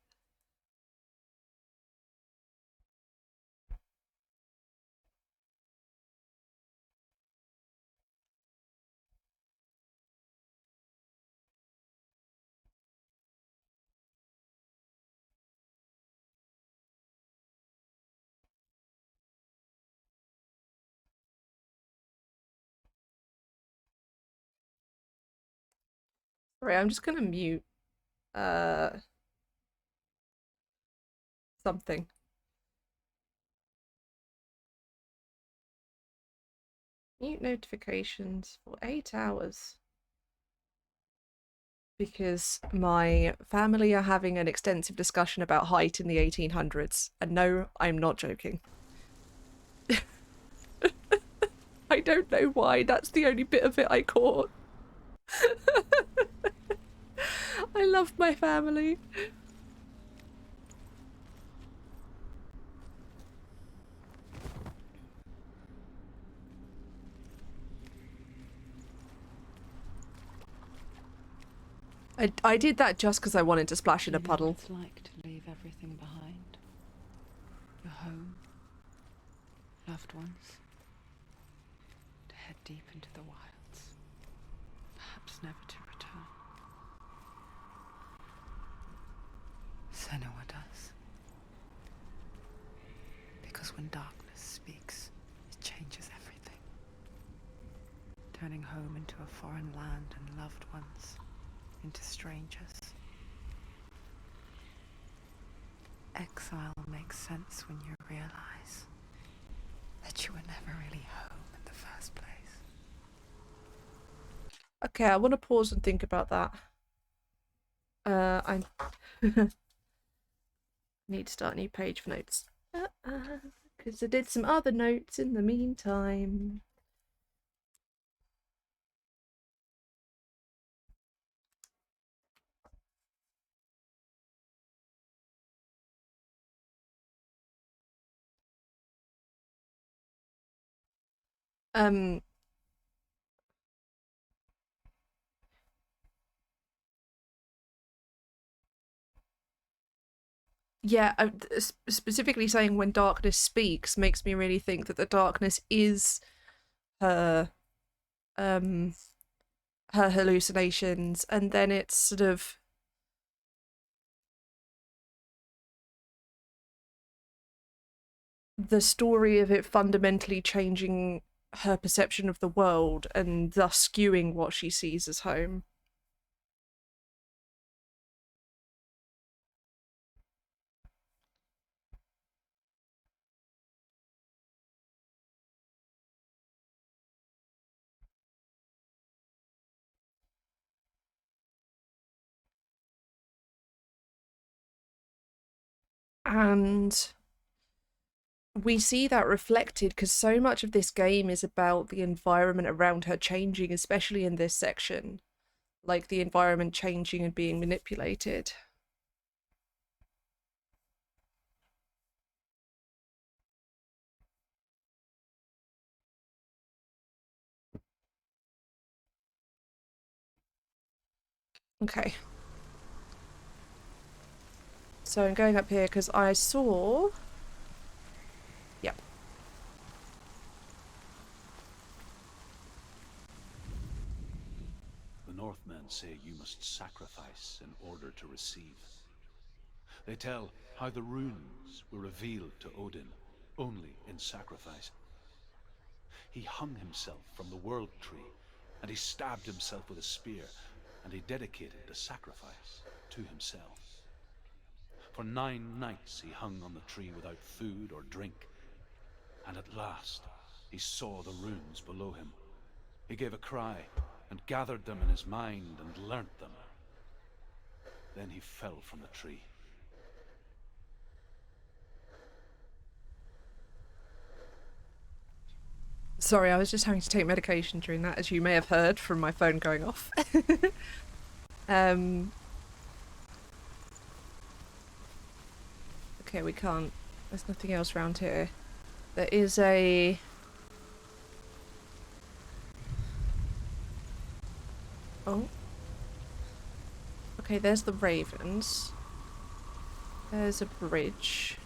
Right, I'm just gonna mute something. Mute notifications for 8 hours. Because my family are having an extensive discussion about height in the 1800s. And no, I'm not joking. I don't know why, that's the only bit of it I caught. I love my family. I did that just because I wanted to splash in a Do you know puddle. what it's like to leave everything behind? Your home, loved ones, to head deep into the wilds, perhaps never to return. Senua does. Because when darkness speaks, it changes everything. Turning home into a foreign land and loved ones into strangers. Exile makes sense when you realize that you were never really home in the first place. Okay, I want to pause and think about that. I need to start a new page for notes. Because I did some other notes in the meantime. Yeah, specifically saying when darkness speaks makes me really think that the darkness is her her hallucinations, and then it's sort of the story of it fundamentally changing her perception of the world and thus skewing what she sees as home. And we see that reflected because so much of this game is about the environment around her changing, especially in this section. Like the environment changing and being manipulated. Okay. So I'm going up here because I saw... Yep. The Northmen say you must sacrifice in order to receive. They tell how the runes were revealed to Odin only in sacrifice. He hung himself from the world tree, and he stabbed himself with a spear, and he dedicated the sacrifice to himself. For 9 nights he hung on the tree without food or drink, and at last he saw the runes below him. He gave a cry, and gathered them in his mind and learnt them. Then he fell from the tree. Sorry, I was just having to take medication during that, as you may have heard from my phone going off. Okay, we can't. There's nothing else around here. There is a... Oh. Okay, there's the ravens. There's a bridge.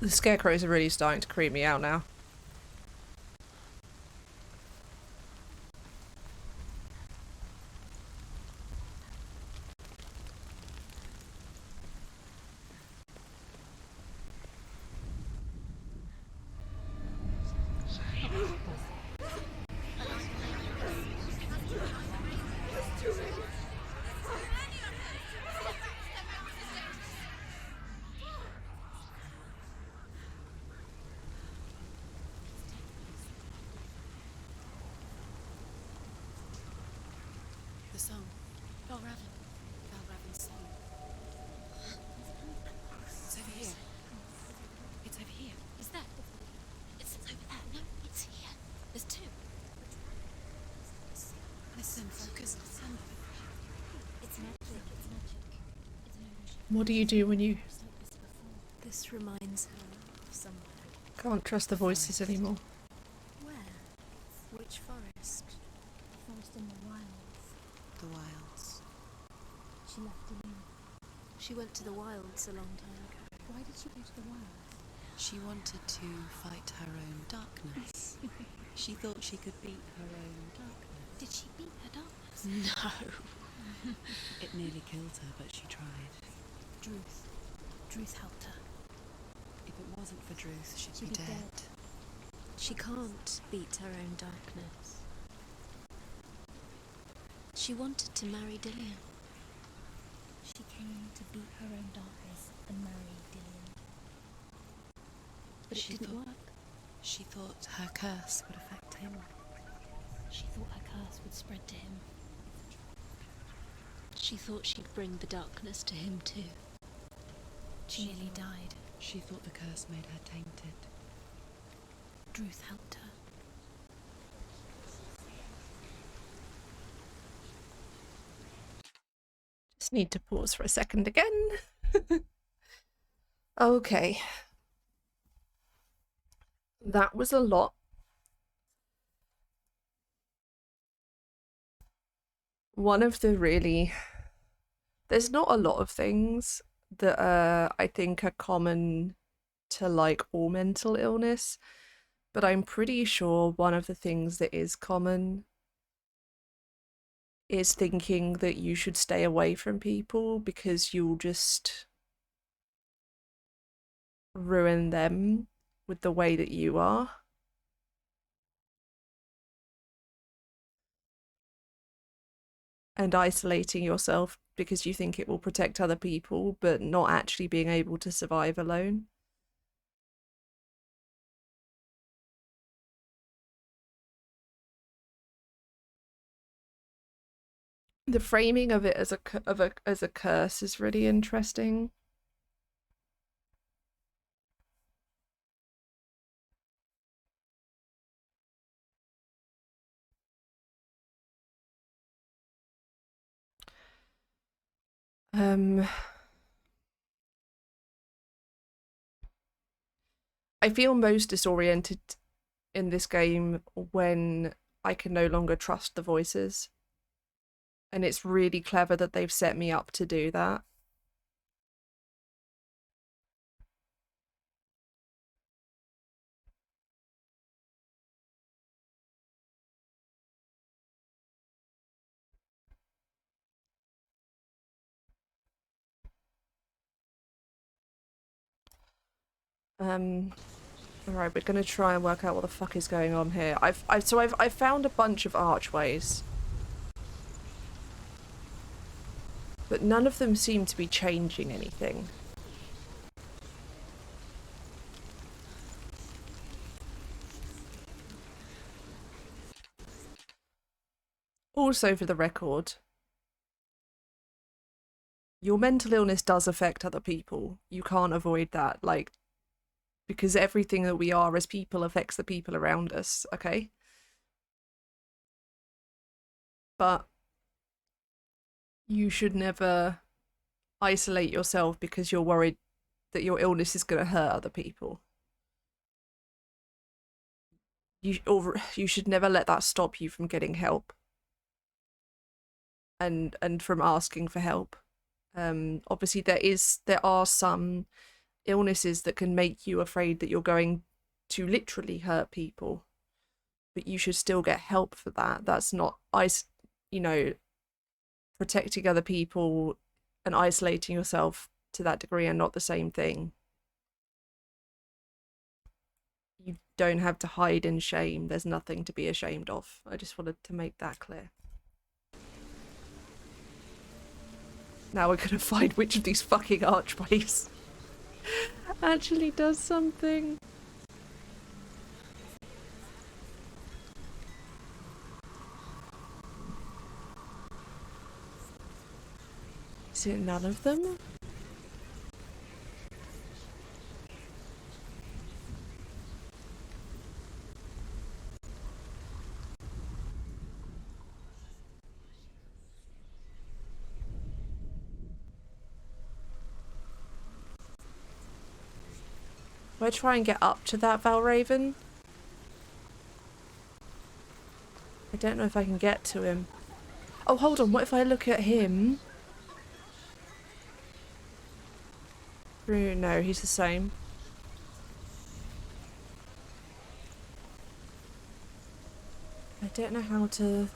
The scarecrows are really starting to creep me out now. the song. Valravn. Valravn's song. It's over here. It's over here. Is that? It's over there. No, it's here. There's two. Listen, focus. Listen. It's magic. It's magic. It's an illusion. What do you do when you This reminds her of somewhere. can't trust the voices anymore? Where? Which forest? The forest in the wilds. The wilds. She left Dylan. She went to the wilds a long time ago. Why did she go to the wilds? She wanted to fight her own darkness. She thought she could beat her own darkness. Did she beat her darkness? No. It nearly killed her, but she tried. Druth. Druth helped her. If it wasn't for Druth, she'd She'd be be dead. dead. She can't beat her own darkness. She wanted to marry Dillian. She came to beat her own darkness and marry Dylan. But it didn't work. She thought her curse would affect him. She thought her curse would spread to him. She thought she'd bring the darkness to him too. She nearly died. She thought the curse made her tainted. Druth helped her. Just need to pause for a second again. Okay. That was a lot. One of the really... There's not a lot of things that I think are common to like all mental illness, but I'm pretty sure one of the things that is common is thinking that you should stay away from people because you'll just ruin them with the way that you are. And isolating yourself because you think it will protect other people, but not actually being able to survive alone. The framing of it as a curse is really interesting. I feel most disoriented in this game when I can no longer trust the voices. And it's really clever that they've set me up to do that. Alright, we're gonna try and work out what the fuck is going on here. I've found a bunch of archways. But none of them seem to be changing anything. Also, for the record, your mental illness does affect other people. You can't avoid that, like, because everything that we are as people affects the people around us, okay? But you should never isolate yourself because you're worried that your illness is going to hurt other people. You should never let that stop you from getting help and from asking for help. Obviously there are some illnesses that can make you afraid that you're going to literally hurt people, but you should still get help for that. That's not, protecting other people and isolating yourself to that degree are not the same thing. You don't have to hide in shame. There's nothing to be ashamed of. I just wanted to make that clear. Now we're gonna find which of these fucking archways actually does something. Is it none of them? Do I try and get up to that Valraven? I don't know if I can get to him. Oh, hold on. What if I look at him? No, he's the same. I don't know how to...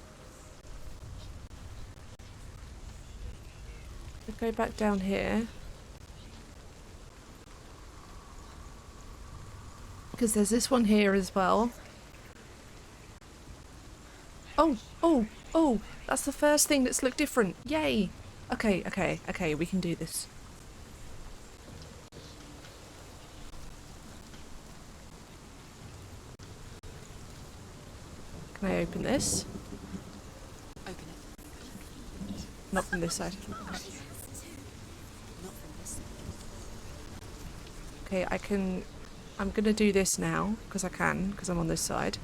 I'll go back down here. Because there's this one here as well. Oh, oh, oh! That's the first thing that's looked different. Yay! Okay, okay, okay, we can do this. Can I open this? Open it. Not from this side. Not from this side. Okay, I can... I'm gonna do this now, because I can, because I'm on this side.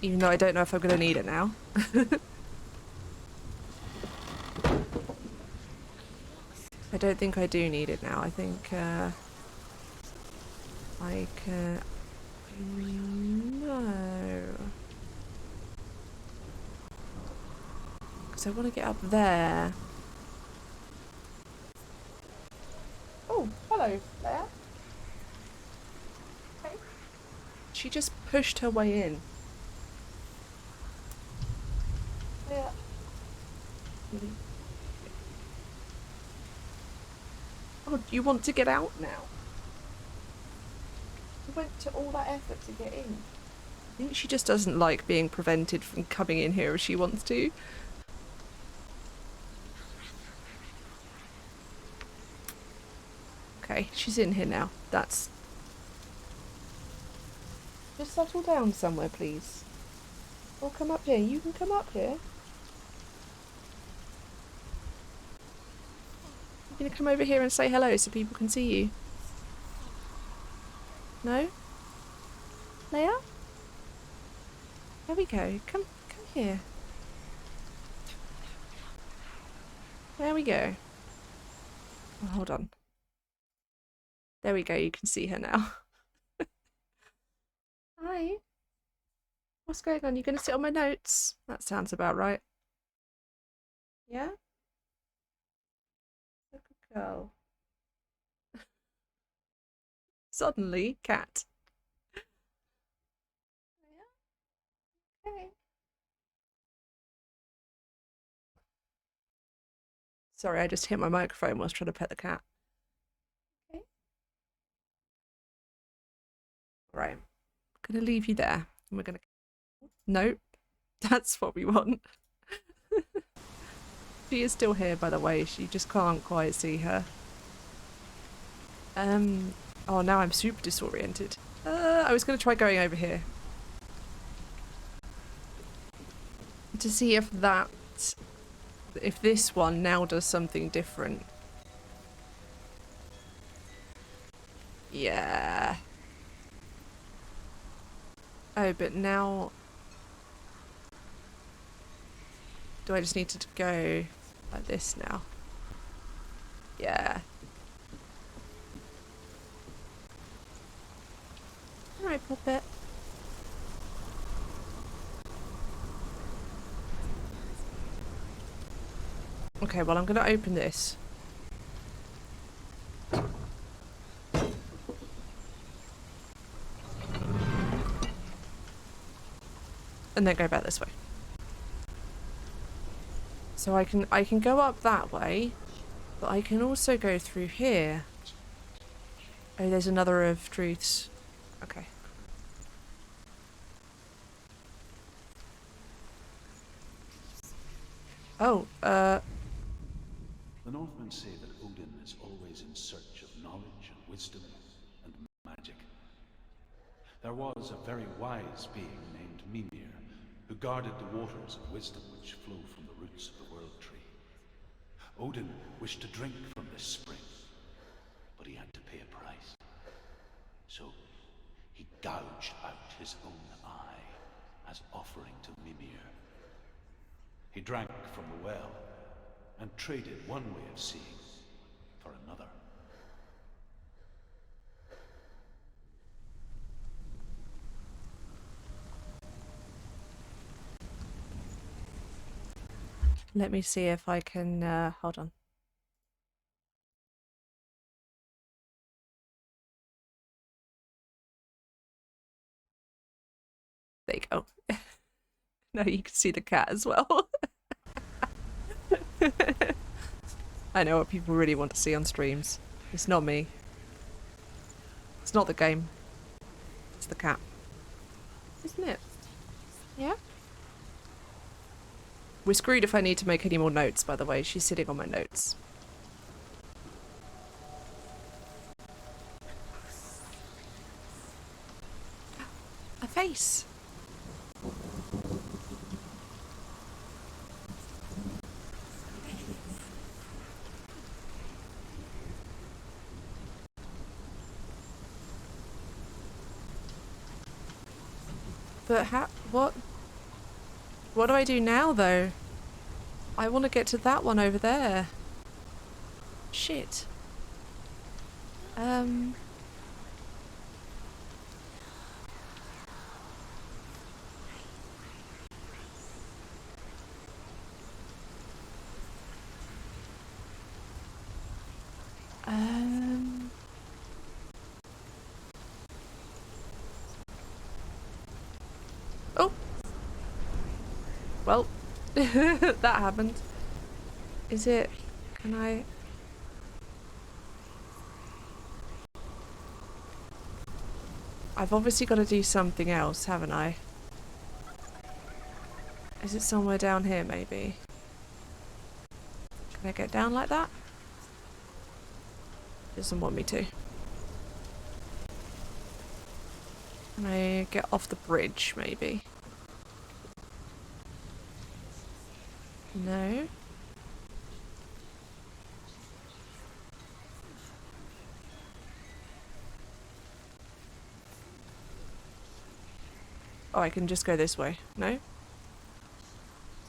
Even though I don't know if I'm gonna need it now. I don't think I do need it now. I think, I can... No. Because I want to get up there. Oh, hello there. Okay. She just pushed her way in. Yeah. Oh, you want to get out now? You went to all that effort to get in. I think she just doesn't like being prevented from coming in here if she wants to. Okay, she's in here now. That's... Just settle down somewhere, please. Or come up here. You can come up here. You're gonna come over here and say hello so people can see you. No? Leia? There we go. Come here. There we go. Oh, hold on. There we go. You can see her now. Hi. What's going on? You gonna sit on my notes? That sounds about right. Yeah? Look a girl. Suddenly, cat. Yeah? Okay. Sorry, I just hit my microphone whilst trying to pet the cat. Okay. Right. I'm gonna leave you there. And we're gonna... Nope. That's what we want. She is still here, by the way. She just can't quite see her. Oh, now I'm super disoriented. I was going to try going over here. To see if that... If this one now does something different. Yeah. Oh, but now... Do I just need to go like this now? Yeah. Alright, puppet. Okay, well, I'm gonna open this. And then go back this way. So I can go up that way, but I can also go through here. Oh, there's another of truths. Okay. Oh, The Northmen say that Odin is always in search of knowledge and wisdom and magic. There was a very wise being named Mimir, who guarded the waters of wisdom which flow from the roots of the World Tree. Odin wished to drink from this spring, but he had to pay a price. So he gouged out his own eye as offering to Mimir. He drank from the well and traded one way of seeing for another. Let me see if I can, hold on. There you go. Now you can see the cat as well. I know what people really want to see on streams. It's not me. It's not the game. It's the cat. Isn't it? Yeah? We're screwed if I need to make any more notes, by the way. She's sitting on my notes. A face! But how- what? What do I do now, though? I want to get to that one over there. Shit. Oh! Well, that happened. Is it... Can I... I've obviously got to do something else, haven't I? Is it somewhere down here, maybe? Can I get down like that? Doesn't want me to. Can I get off the bridge, maybe? No. Oh, I can just go this way. No?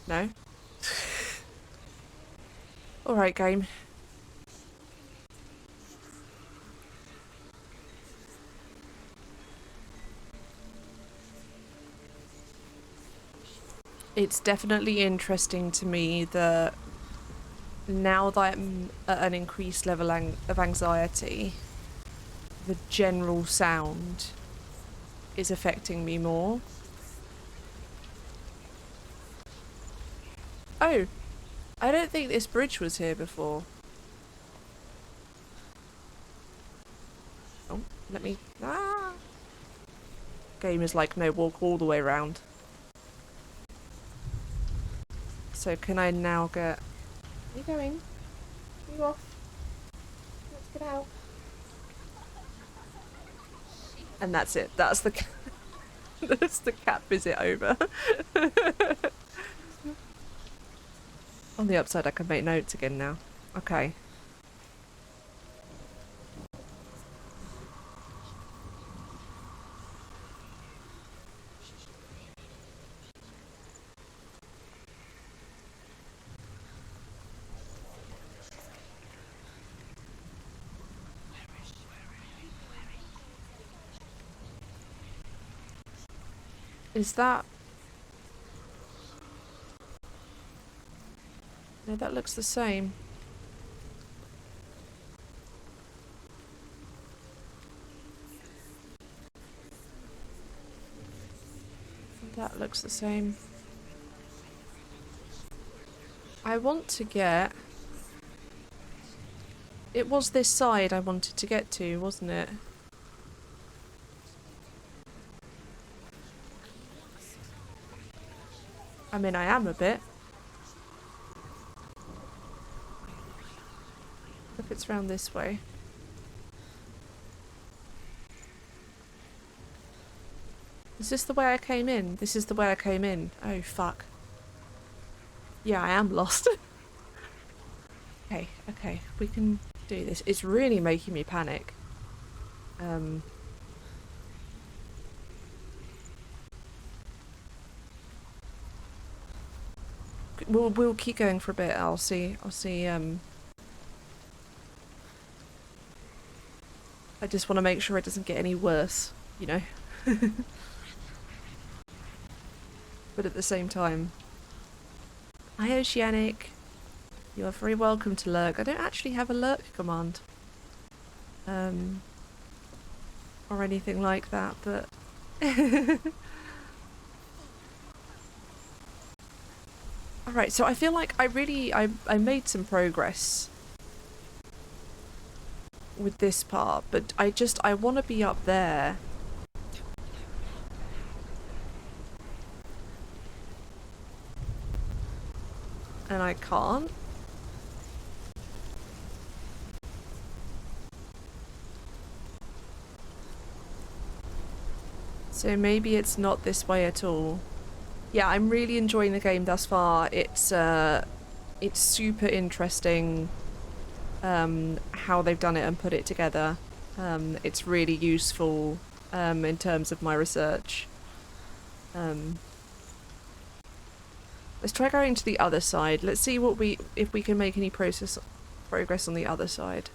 No? Alright, game. It's definitely interesting to me that now that I'm at an increased level of anxiety, the general sound is affecting me more. Oh, I don't think this bridge was here before. Oh, let me... Ah! Game is like, no, walk all the way around. So can I now get... Where are you going? Are you off? Let's get out. And that's it. That's the... That's the cat visit over. On the upside, I can make notes again now. Okay. Is that... No, that looks the same. That looks the same. I want to get... It was this side I wanted to get to, wasn't it? I mean, I am a bit. If it's round this way. Is this the way I came in? This is the way I came in. Oh, fuck. Yeah, I am lost. Okay, we can do this. It's really making me panic. We'll keep going for a bit. I'll see. I just want to make sure it doesn't get any worse, you know. But at the same time, hi Oceanic. You are very welcome to lurk. I don't actually have a lurk command. Or anything like that, but alright, so I feel like I made some progress with this part, but I want to be up there. And I can't. So maybe it's not this way at all. Yeah, I'm really enjoying the game thus far. It's super interesting how they've done it and put it together. It's really useful in terms of my research. Let's try going to the other side. Let's see if we can make any progress on the other side.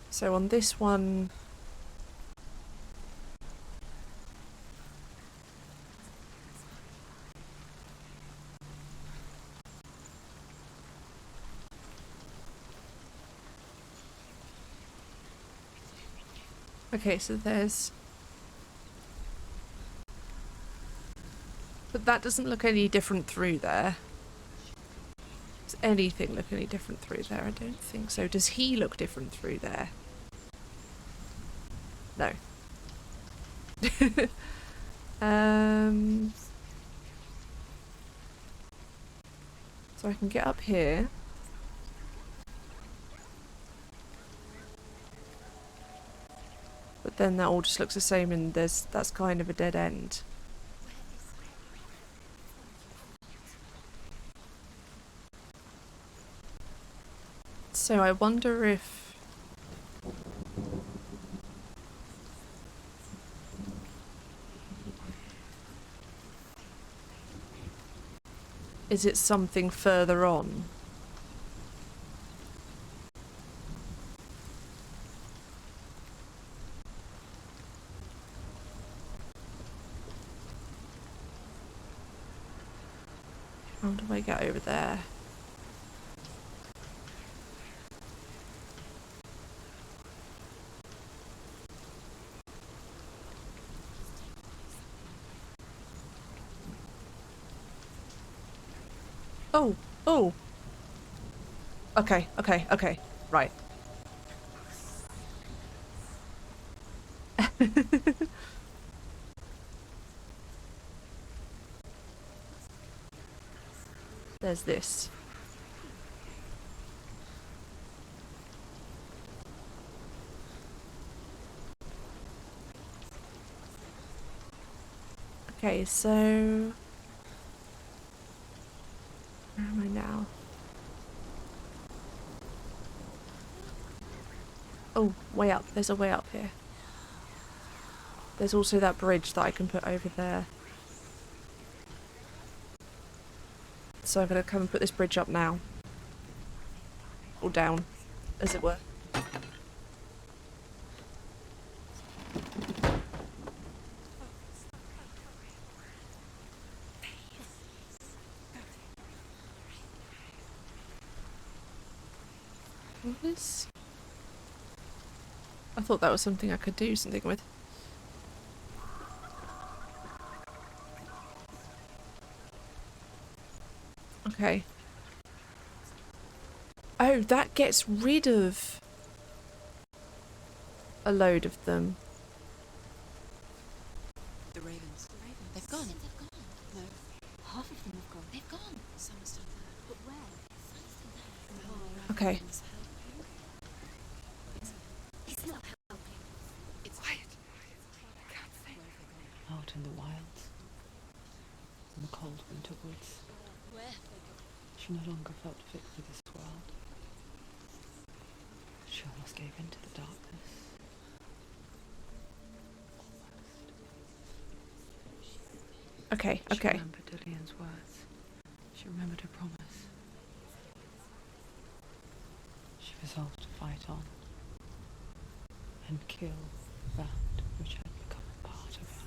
So on this one, okay, so there's... But that doesn't look any different through there. Does anything look any different through there? I don't think so. Does he look different through there? No. So I can get up here. But then that all just looks the same and that's kind of a dead end. So I wonder if... Is it something further on? How do I get over there? Oh, oh. Okay, right. There's this. Okay, so... Where am I now? Oh, way up. There's a way up here. There's also that bridge that I can put over there. So I'm gonna come and put this bridge up now. Or down, as it were. What is... I thought that was something I could do something with. Okay. Oh, that gets rid of a load of them. The ravens. They've gone. No. Half of them have gone. They've gone. Some are still there. But where? Okay. It's not helping. It's quiet. Out in the wilds, in the cold winter woods. Where? She no longer felt fit for this world. She almost gave in to the darkness. Okay, She okay. remembered Dillian's words. She remembered her promise. She resolved to fight on and kill that which had become a part of her.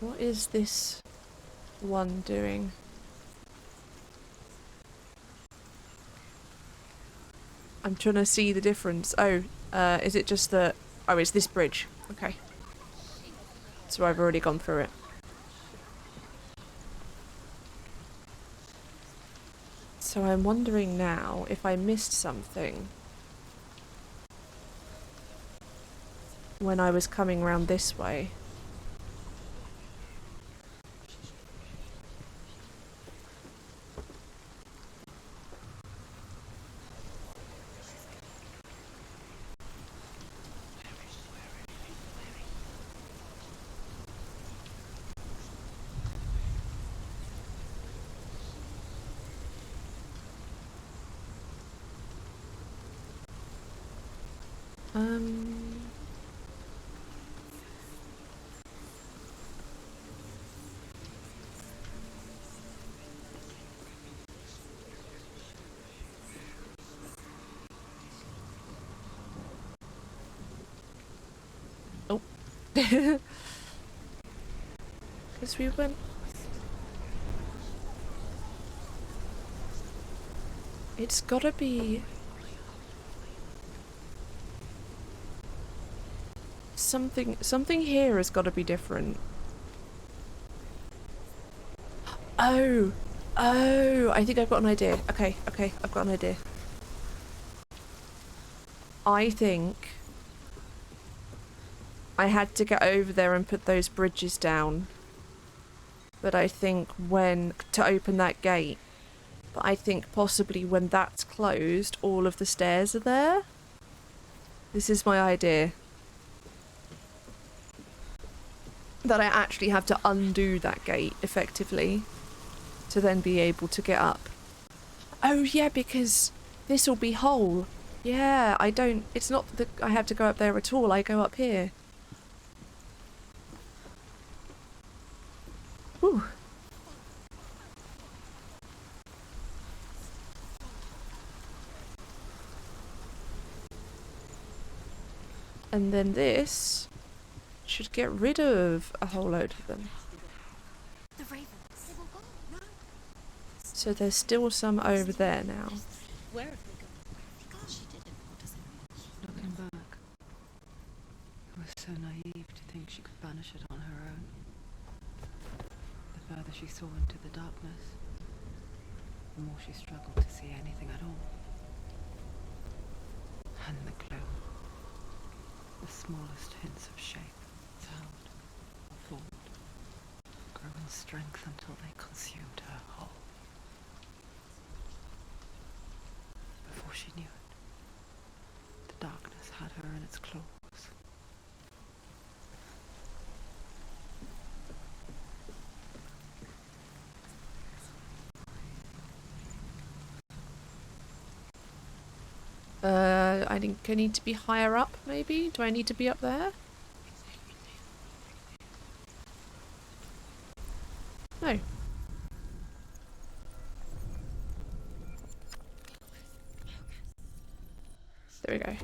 What is this one doing? I'm trying to see the difference. Oh, is it just the... Oh, it's this bridge. Okay. So I've already gone through it. So I'm wondering now if I missed something when I was coming round this way. Oh. Because we went... It's gotta be... Something here has gotta be different. Oh! Oh! I think I've got an idea. Okay, I've got an idea. I think I had to get over there and put those bridges down. But I think to open that gate. But I think possibly when that's closed, all of the stairs are there. This is my idea. That I actually have to undo that gate, effectively, to then be able to get up. Oh yeah, because this will be whole. Yeah, it's not that I have to go up there at all, I go up here. Whew. And then this should get rid of a whole load of them. The ravens. They will go. No. So there's still some over there now. Where have they gone? She didn't. What does it mean? Looking back, I was so naive to think she could banish it on her own. The further she saw into the darkness, the more she struggled to see anything at all. And the glow. The smallest hints of shape, sound, thought, grow in strength until they consumed her whole. Before she knew it, the darkness had her in its claws. I think I need to be higher up, maybe? Do I need to be up there? No. There we go.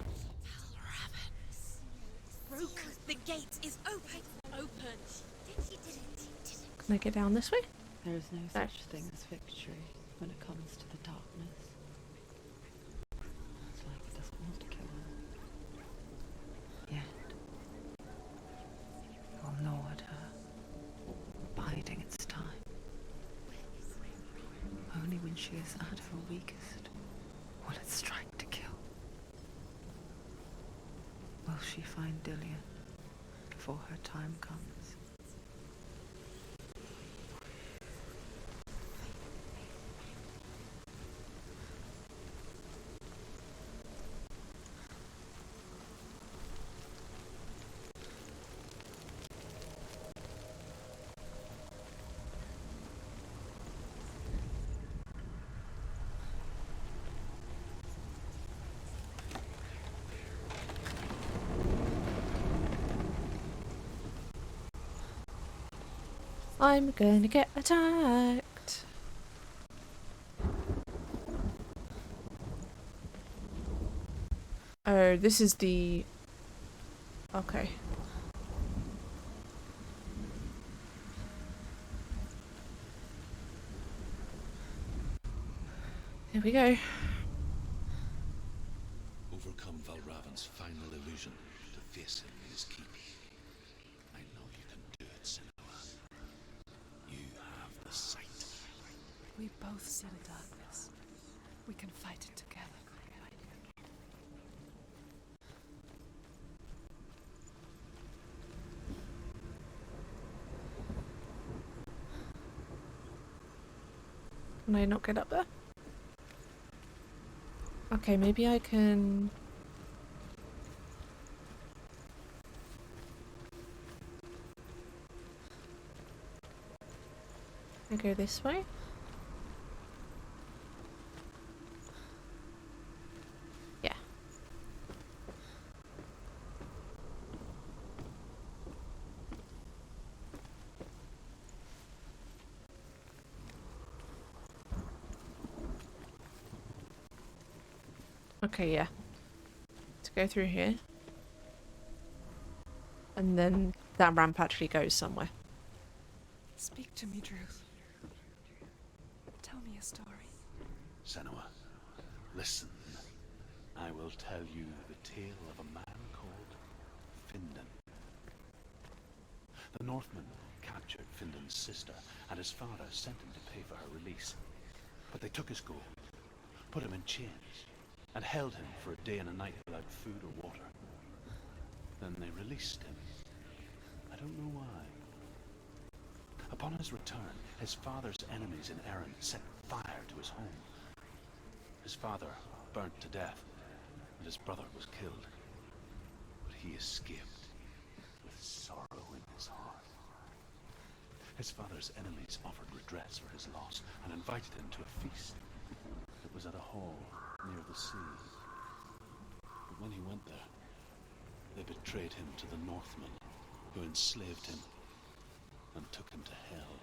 Broke. The gate is open. Open. Can I get down this way? There is no such thing as victory when it comes to the darkness. It's like it doesn't want to kill her. Yet, it will gnaw at her, biding its time. Only when she is at her weakest will it strike to kill. Will she find Dillian before her time comes? I'm gonna get attacked. Oh, this is the... Okay. Here we go. Overcome Valravan's final illusion to face him in his keep. I know you can do it, Senua. You have the sight. We both see the darkness. We can fight it together. Can I not get up there? Okay, maybe I can... I go this way? Yeah. Okay, yeah. To go through here. And then that ramp actually goes somewhere. Speak to me, Druth. Tell me a story. Senua, listen. I will tell you the tale of a man called Findan. The Northmen captured Findan's sister, and his father sent him to pay for her release. But they took his gold, put him in chains, and held him for a day and a night without food or water. Then they released him. I don't know why. Upon his return, his father's enemies in Erin set fire to his home. His father burnt to death, and his brother was killed. But he escaped with sorrow in his heart. His father's enemies offered redress for his loss and invited him to a feast. It was at a hall near the sea. But when he went there, they betrayed him to the Northmen, who enslaved him and took him to hell.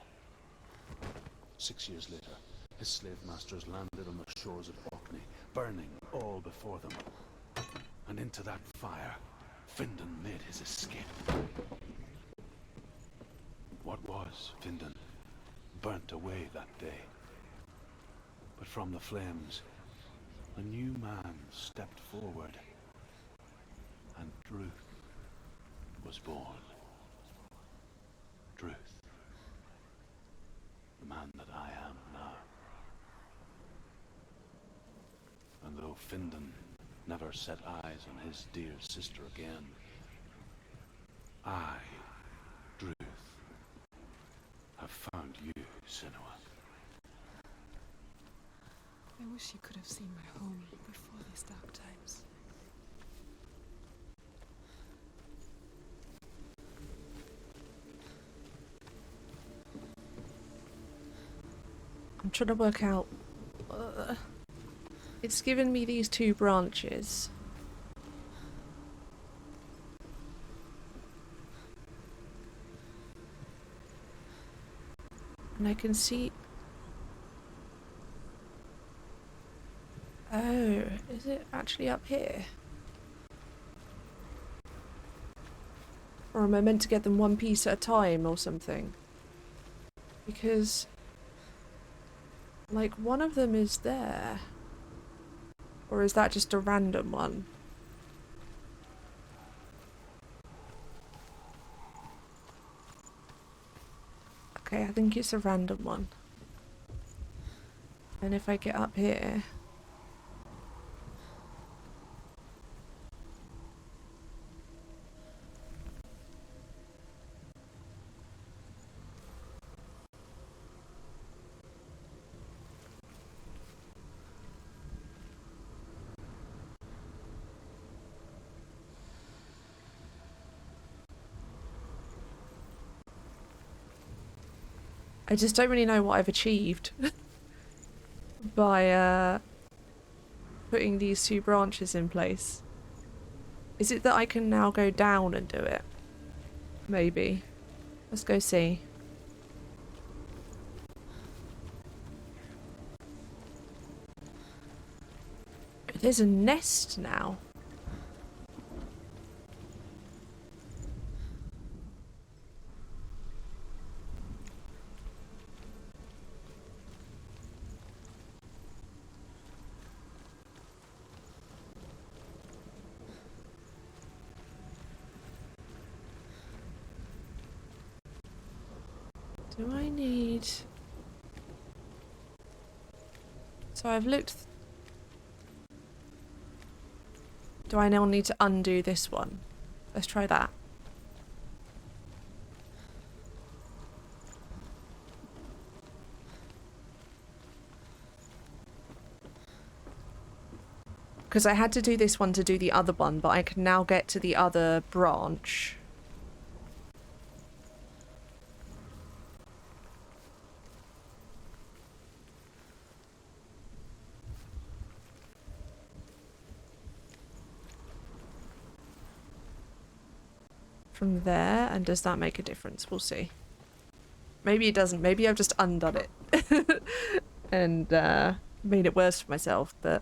6 years later, his slave masters landed on the shores of Orkney, burning all before them. And into that fire, Findan made his escape. What was Findan burnt away that day. But from the flames, a new man stepped forward, and Druth was born. Druth, the man that I am now. And though Findan never set eyes on his dear sister again, I, Druth, have found you, Senua. I wish you could have seen my home before these dark times. I'm trying to work out... it's given me these two branches. And I can see... Oh, is it actually up here? Or am I meant to get them one piece at a time or something? Because... like, one of them is there. Or is that just a random one? Okay, I think it's a random one. And if I get up here... I just don't really know what I've achieved by putting these two branches in place. Is it that I can now go down and do it? Maybe. Let's go see. There's a nest now. Do I need... So I've looked... Do I now need to undo this one? Let's try that. Because I had to do this one to do the other one, but I can now get to the other branch. From there, and does that make a difference? We'll see. Maybe it doesn't. Maybe I've just undone it and made it worse for myself, but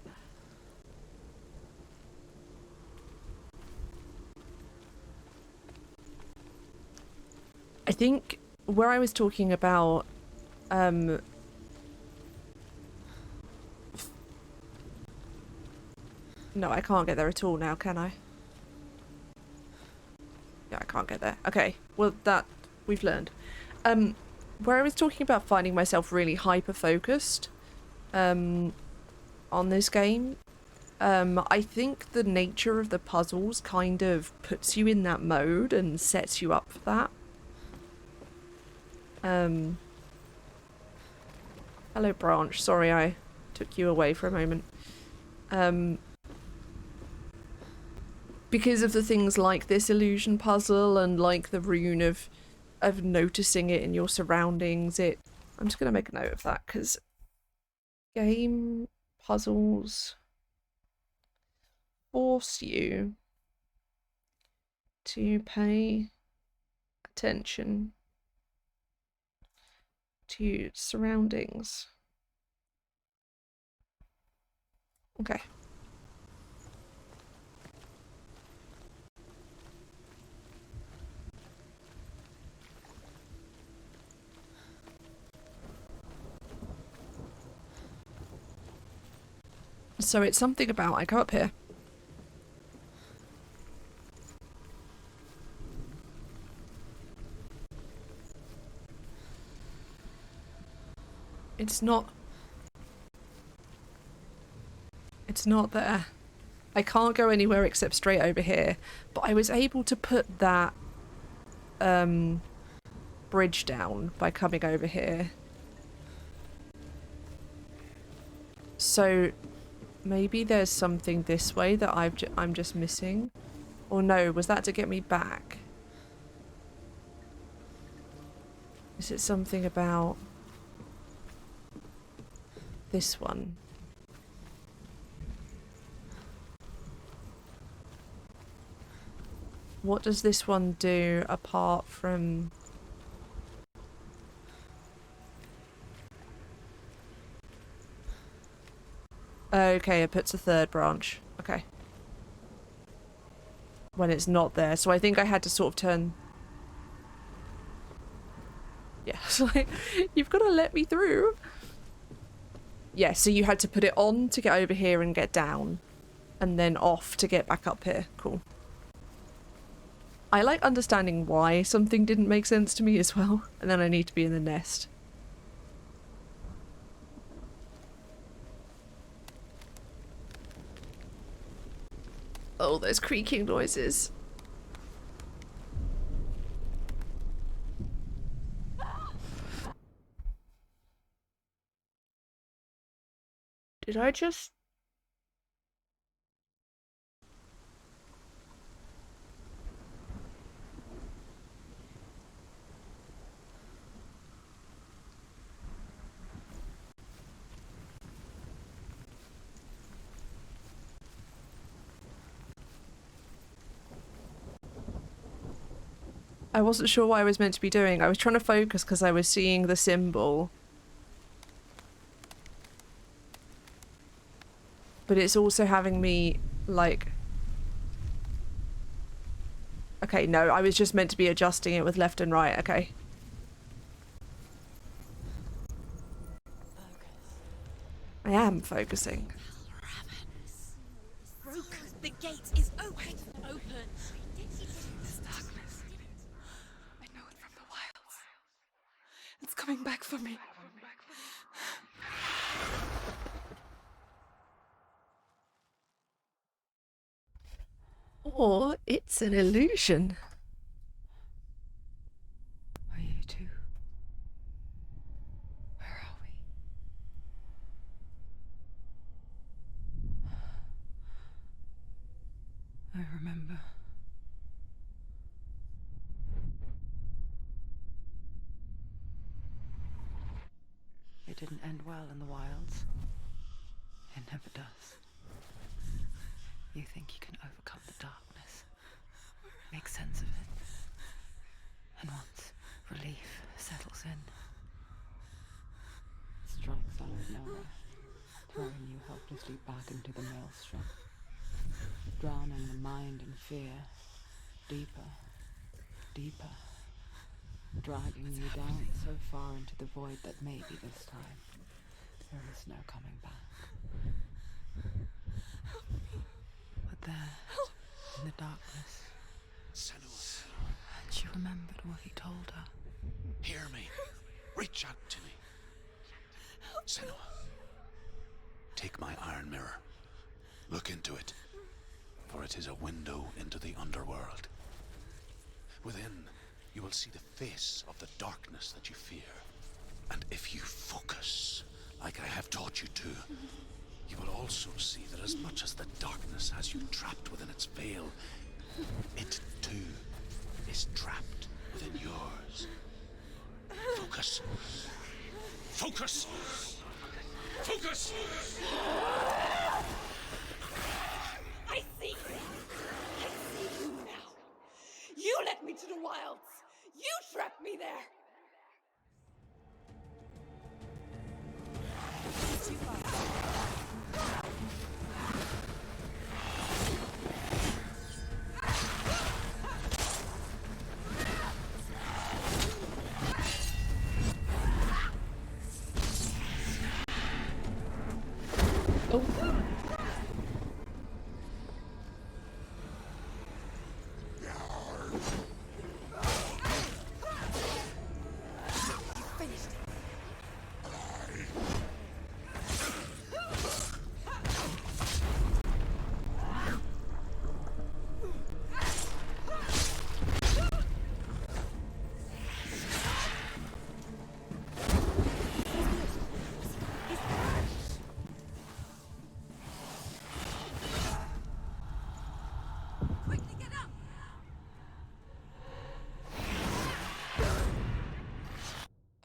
I think where I was talking about no, I can't get there at all now, can I? Yeah, I can't get there. Okay, well, that we've learned. Where I was talking about finding myself really hyper-focused on this game, I think the nature of the puzzles kind of puts you in that mode and sets you up for that. Hello, Branch. Sorry I took you away for a moment. Because of the things like this illusion puzzle and like the rune of noticing it in your surroundings, I'm just gonna make a note of that because game puzzles force you to pay attention to surroundings. Okay. So it's something about, I go up here. It's not there. I can't go anywhere except straight over here, but I was able to put that bridge down by coming over here. So maybe there's something this way that I'm just missing. Or no, was that to get me back? Is it something about this one? What does this one do apart from... Okay, it puts a third branch. Okay. When it's not there. So I think I had to sort of turn... Yeah, it's like, you've got to let me through. Yeah, so you had to put it on to get over here and get down. And then off to get back up here. Cool. I like understanding why something didn't make sense to me as well. And then I need to be in the nest. Oh, those creaking noises. Did I just... I wasn't sure what I was meant to be doing. I was trying to focus because I was seeing the symbol. but it's also having me, like... Okay, no, I was just meant to be adjusting it with left and right, okay. I am focusing. Broken. The gate is open. Open. This darkness. I know it from the wilds. It's coming back for me. Or it's an illusion. Are you too? Where are we? I remember. It didn't end well in the wilds. It never does. You think you can overcome the darkness, make sense of it, and once relief settles in, it strikes out of nowhere, throwing you helplessly back into the maelstrom, drowning the mind in fear, deeper, deeper, dragging you down so far into the void that maybe this time there is no coming back. But there, in the darkness, Senua, she remembered what he told her. hear me. Reach out to me. Senua, take my iron mirror. Look into it, for it is a window into the underworld. Within, you will see the face of the darkness that you fear. And if you focus, like I have taught you to, you will also see that as much as the darkness has you trapped within its veil, it too is trapped within yours. Focus. Focus! Focus! I see you! I see you now! You led me to the wilds! You trapped me there!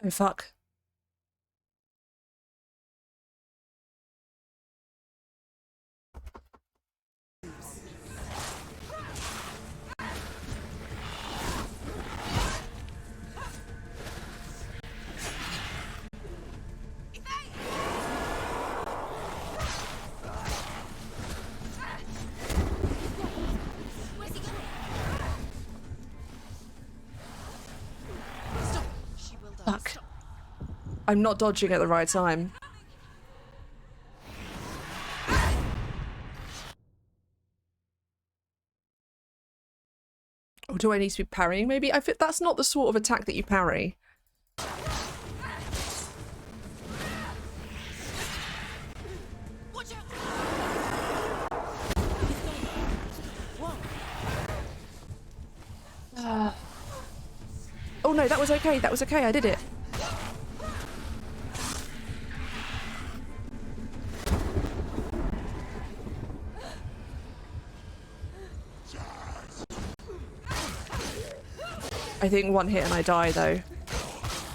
Oh, fuck. Where's he going? She will die. Fuck. I'm not dodging at the right time. Or do I need to be parrying maybe? I think that's not the sort of attack that you parry. Watch out! Oh no, that was okay. That was okay. I did it. I think one hit and I die though.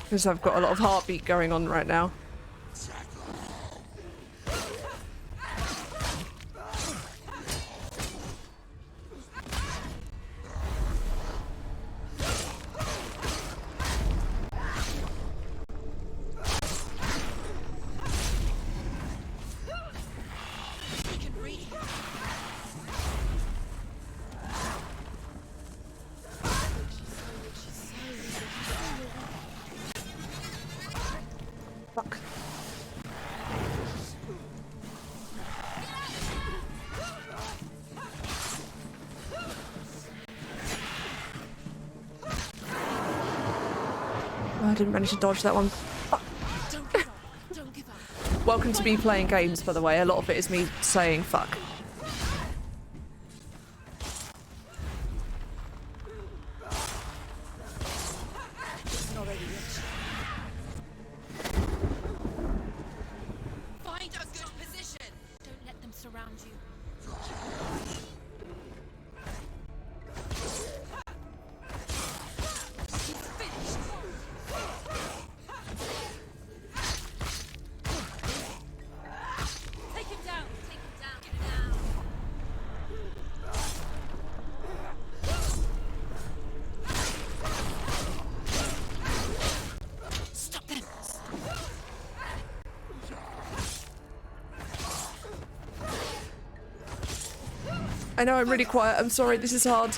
Because I've got a lot of heartbeat going on right now. We can Oh, I didn't manage to dodge that one. Fuck. Don't give up. Don't give up. Welcome to me playing games, by the way. A lot of it is me saying fuck. Find a good position. Don't let them surround you. He's finished. Take him down. Take him down. Get him down. Stop them. I know I'm really quiet. I'm sorry. This is hard.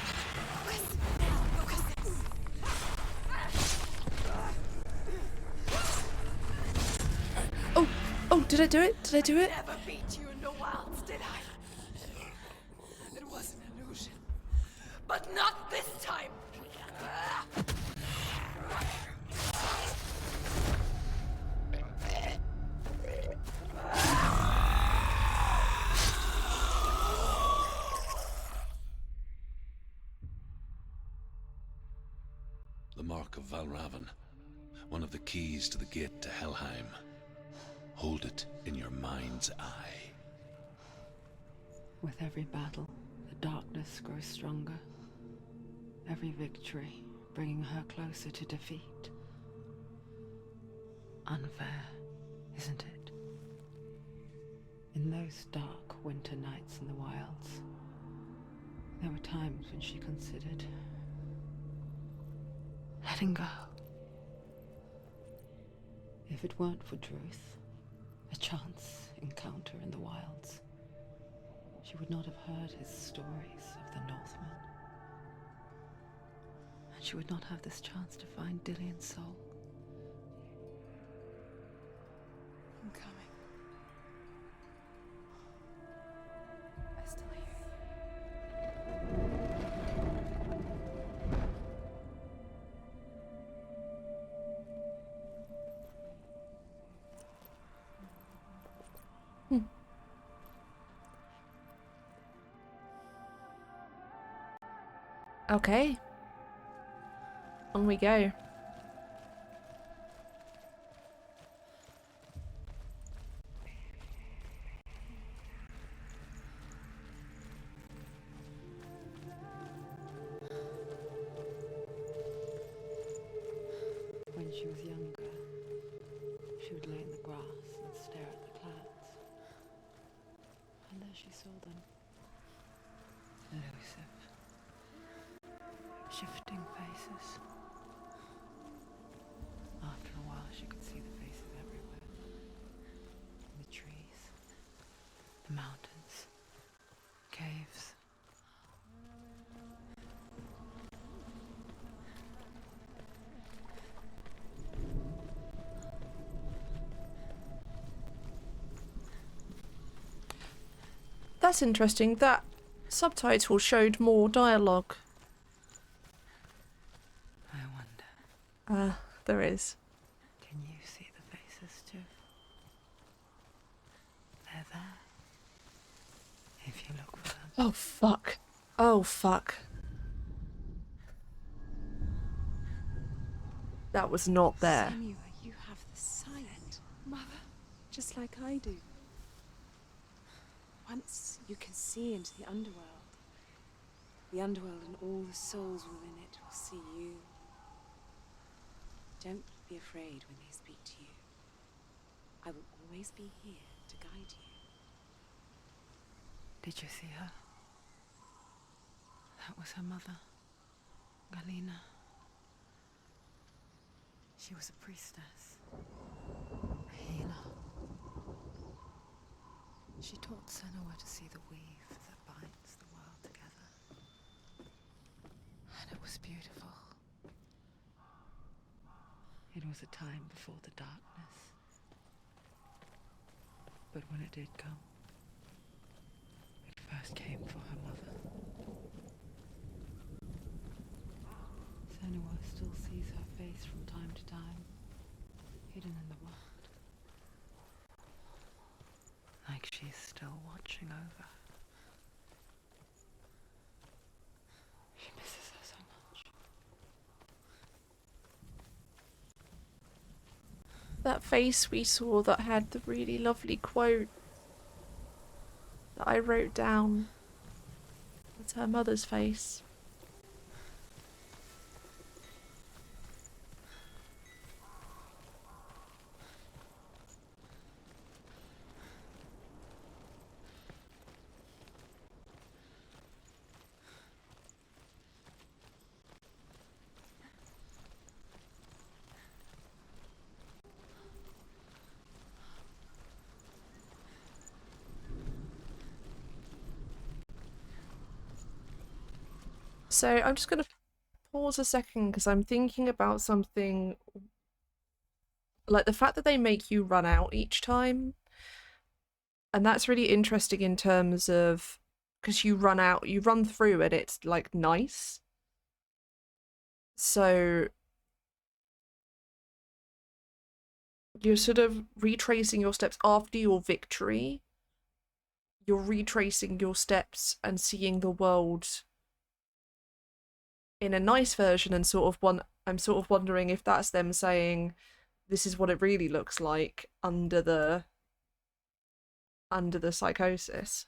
Oh, oh, did I do it? Did I do it? Never beat you in the wilds, did I? It was an illusion. But not this time! The Mark of Valravan. One of the keys to the gate to Helheim. Hold it in your mind's eye. With every battle, the darkness grows stronger. Every victory bringing her closer to defeat. Unfair, isn't it? In those dark winter nights in the wilds, there were times when she considered letting go. If it weren't for Druth, a chance encounter in the wilds, she would not have heard his stories of the Northmen. And she would not have this chance to find Dillion's soul. I'm coming. I still hear you. Okay. On we go. When she was younger, she would lay in the grass and stare at the clouds. And there she saw them. Elusive. Shifting faces. After a while, she could see the faces everywhere. In the trees, the mountains, caves. That's interesting. That subtitle showed more dialogue. I wonder, There is. can you see the faces too? They're there. If you look for them. Oh, fuck. Oh, fuck. That was not there. Senua, you have the sight, Mother, just like I do. Once you can see into the underworld and all the souls within it will see you. Don't be afraid when they speak to you. I will always be here to guide you. Did you see her? That was her mother, Galina. She was a priestess, a healer. She taught Senua to see the weave that binds the world together. And it was beautiful. It was a time before the darkness. But when it did come, it first came for her mother. Senua still sees her face from time to time. hidden in the world. Like she's still watching over. She misses her so much. That face we saw that had the really lovely quote that I wrote down. It's her mother's face. So I'm just going to pause a second because I'm thinking about something, like the fact that they make you run out each time. And that's really interesting in terms of, because you run through and it's like nice. So you're sort of retracing your steps after your victory. You're retracing your steps and seeing the world in a nice version, and I'm sort of wondering if that's them saying this is what it really looks like under the psychosis.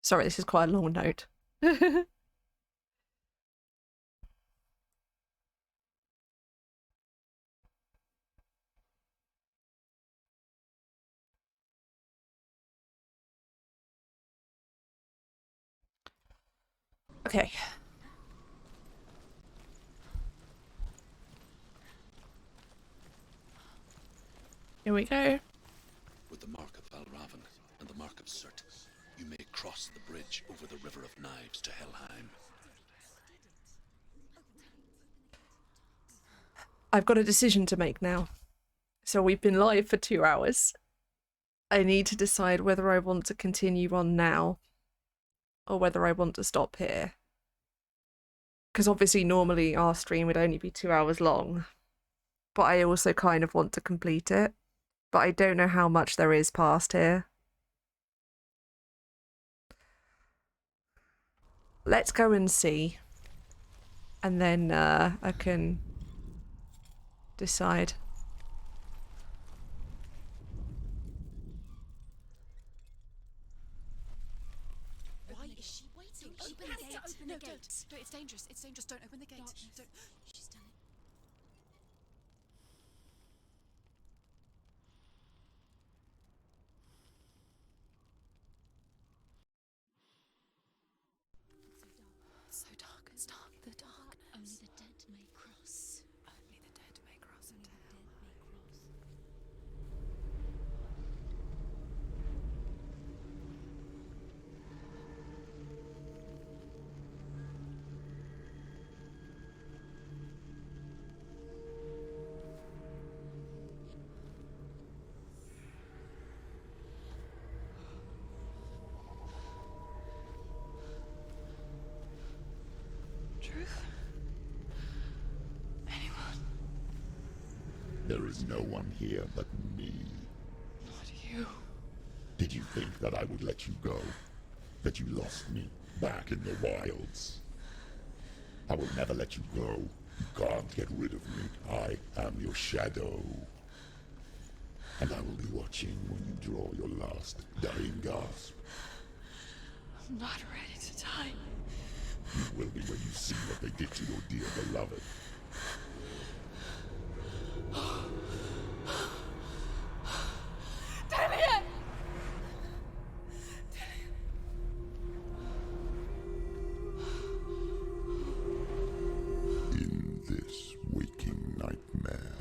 Sorry, this is quite a long note. Okay. Here we go. With the mark of Valravan and the mark of Surt, you may cross the bridge over the River of Knives to Helheim. I've got a decision to make now. So we've been live for 2 hours. I need to decide whether I want to continue on now or whether I want to stop here. Because obviously normally our stream would only be 2 hours long, but I also kind of want to complete it. But I don't know how much there is past here. Let's go and see. And then I can decide. Why is she waiting? Open the gate. Open the gate. No, it's dangerous. It's dangerous. Don't open the gate. No, don't. She's done it. It's so dark. It's dark. The darkness. Only the dead may cross. Only the dead may cross into hell. Truth? Anyone? There is no one here but me. Not you. Did you think that I would let you go? That you lost me back in the wilds? I will never let you go. You can't get rid of me. I am your shadow. And I will be watching when you draw your last dying gasp. I'm not ready to die. You will be when you see what they did to your dear beloved. Damien! In this waking nightmare,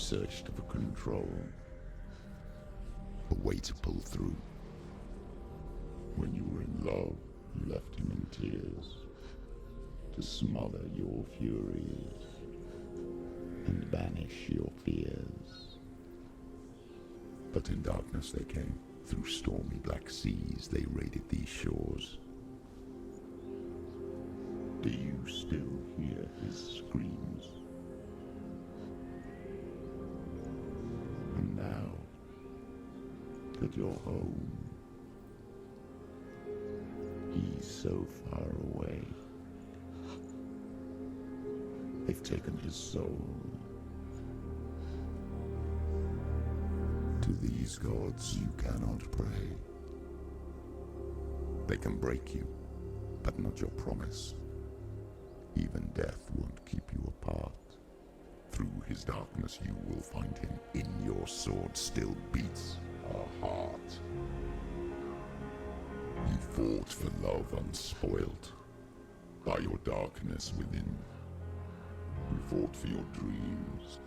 searched for control. A way to pull through. When you were in love, you left him in tears. To smother your furies. And banish your fears. But in darkness they came. Through stormy black seas they raided these shores. Do you still hear his screams? And now that you're home, he's so far away. They've taken his soul. To these gods you cannot pray. They can break you, but not your promise. Even death won't keep you apart. Through his darkness you will find him. In your sword still beats a heart. You fought for love unspoilt by your darkness within. You fought for your dreams.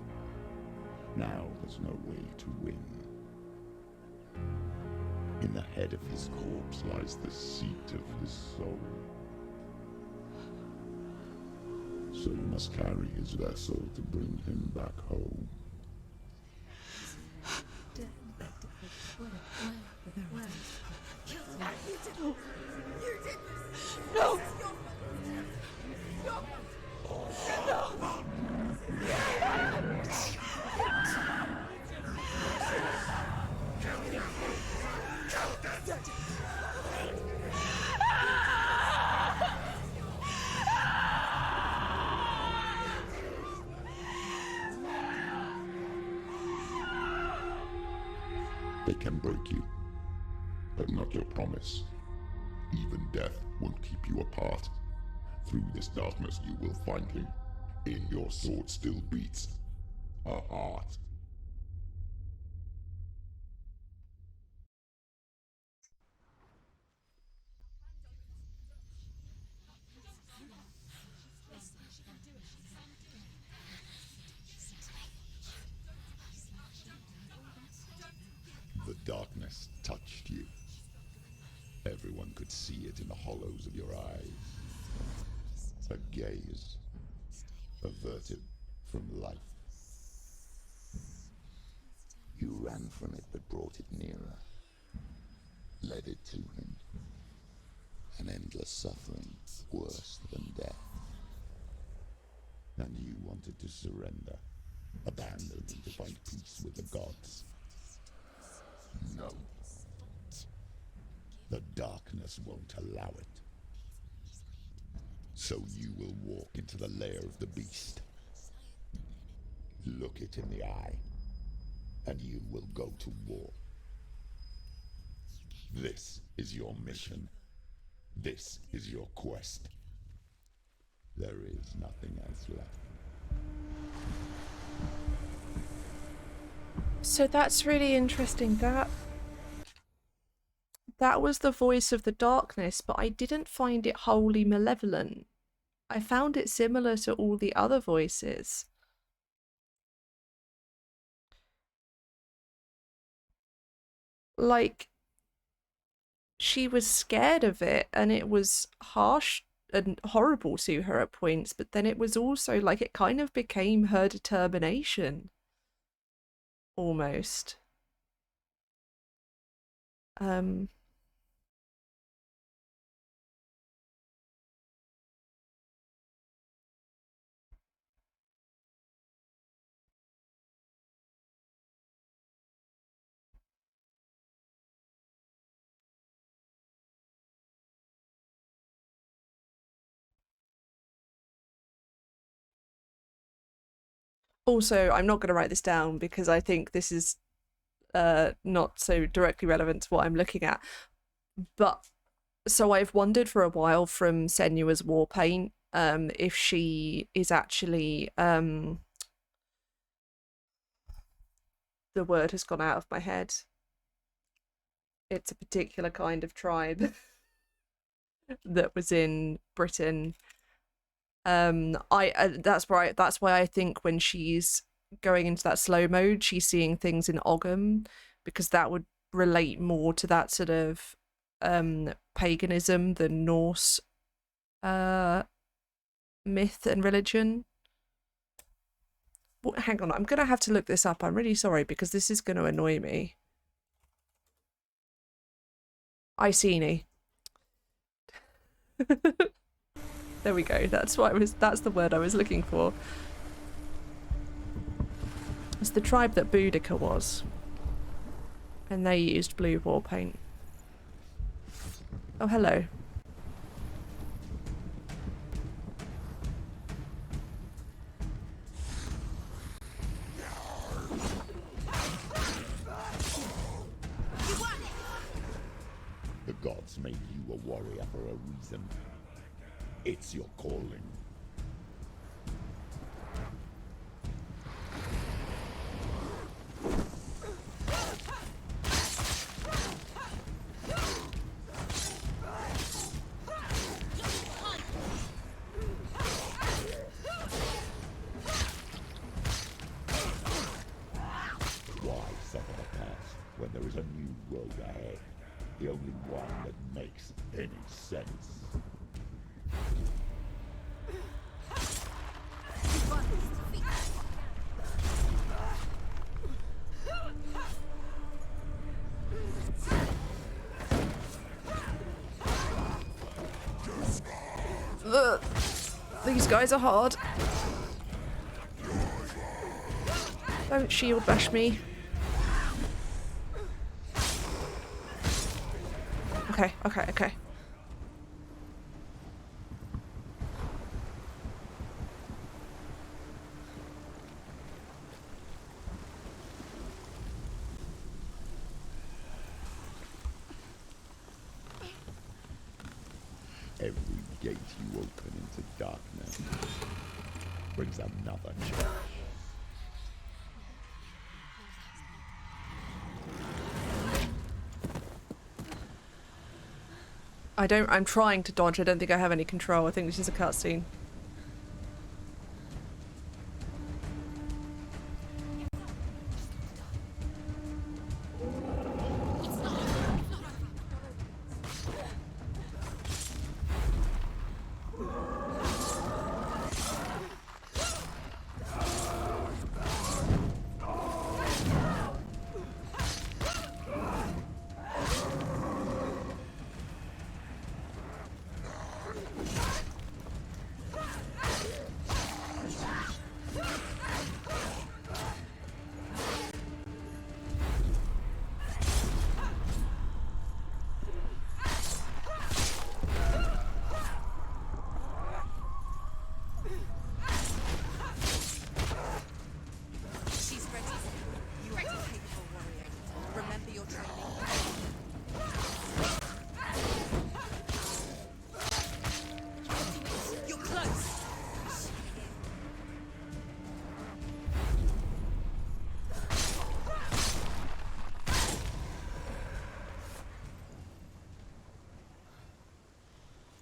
Now there's no way to win. In the head of his corpse lies the seat of his soul. So you must carry his vessel to bring him back home. You did this! No! They can break you, but not your promise. Even death won't keep you apart. Through this darkness you will find him. In your sword still beats a heart. The darkness touched you. Everyone could see it in the hollows of your eyes. A gaze averted from life. You ran from it but brought it nearer. Led it to him. An endless suffering, worse than death. And you wanted to surrender, abandon and to find peace with the gods. No. The darkness won't allow it. So you will walk into the lair of the beast. Look it in the eye, and you will go to war. This is your mission. This is your quest. There is nothing else left. So that's really interesting. That was the voice of the darkness, but I didn't find it wholly malevolent. I found it similar to all the other voices. Like, she was scared of it, and it was harsh and horrible to her at points, but then it was also like it kind of became her determination. Almost. Also, I'm not going to write this down because I think this is not so directly relevant to what I'm looking at. But so I've wondered for a while from Senua's war paint if she is actually the word has gone out of my head. It's a particular kind of tribe that was in Britain. That's why I think when she's going into that slow mode, she's seeing things in Ogham, because that would relate more to that sort of paganism than Norse myth and religion. Well, hang on, I'm gonna have to look this up. I'm really sorry, because this is gonna annoy me. Iceni. There we go. That's the word I was looking for. It's the tribe that Boudica was. And they used blue war paint. Oh, hello. The gods made you a warrior for a reason. It's your calling. Why suffer the past when there is a new road ahead? The only one that makes any sense. Ugh. These guys are hard. Don't shield bash me. Okay, okay, okay. Every gate you open into darkness brings another change. I'm trying to dodge. I don't think I have any control. I think this is a cutscene.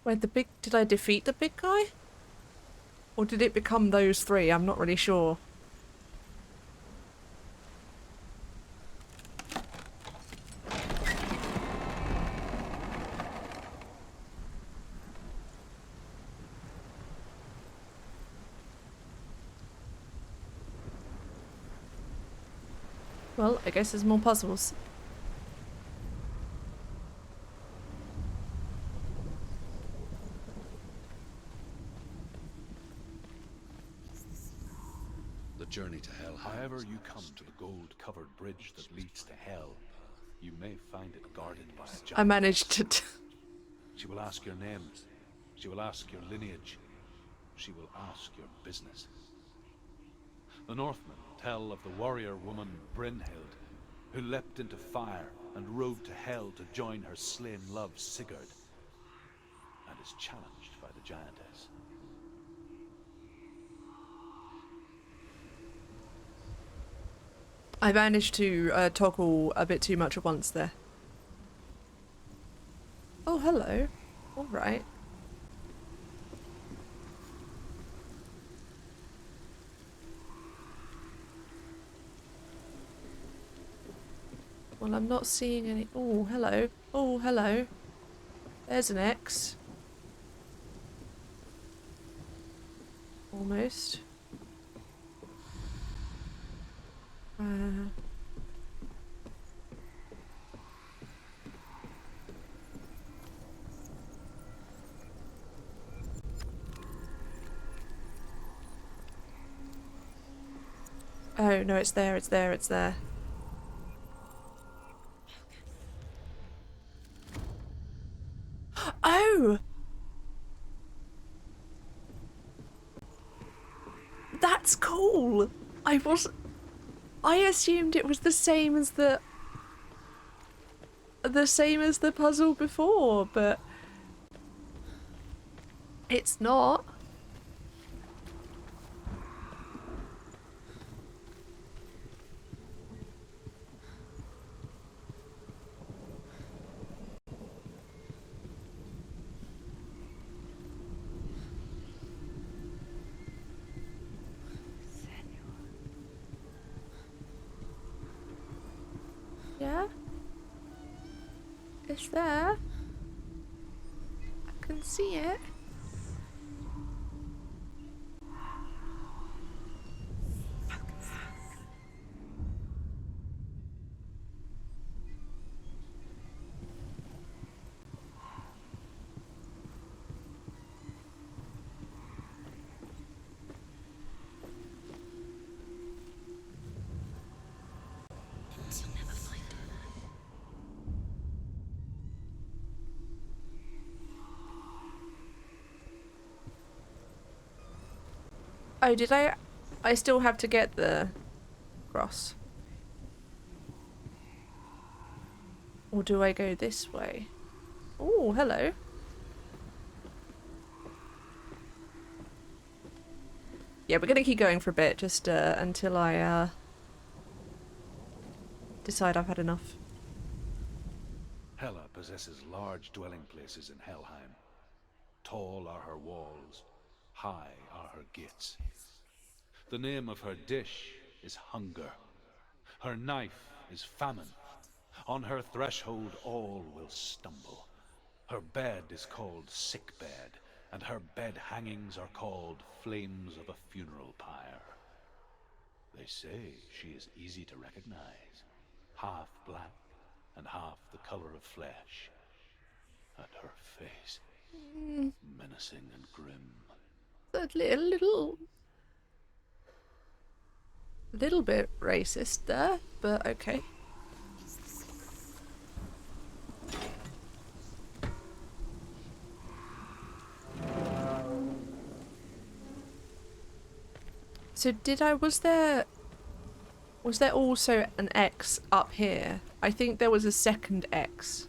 Wait, did I defeat the big guy? Or did it become those three? I'm not really sure. Well, I guess there's more puzzles. The journey to hell. However you come to the gold-covered bridge that leads to hell, you may find it guarded by a giant. I managed to... She will ask your names. She will ask your lineage. She will ask your business. The Northmen tell of the warrior woman Brynhild, who leapt into fire and rode to hell to join her slain love Sigurd, and is challenged by the giantess. I managed to toggle a bit too much at once there. Oh, hello. All right. Well, I'm not seeing any... Oh, hello. Oh, hello. There's an X. Almost. Oh, no, it's there, it's there, it's there. Oh! That's cool! I assumed it was the same as the puzzle before, but it's not. Yeah? It's there. I can see it. She'll never find it. Oh, did I? I still have to get the cross. Or do I go this way? Oh, hello. Yeah, we're gonna keep going for a bit, just until I decide I've had enough. Hela possesses large dwelling places in Helheim. Tall are her walls, high are her gates. The name of her dish is hunger. Her knife is famine. On her threshold all will stumble. Her bed is called sick bed, and her bed hangings are called flames of a funeral pyre. They say she is easy to recognize, half black and half the color of flesh. And her face, menacing and grim. That little bit racist there, but okay. So was there also an X up here? I think there was a second X.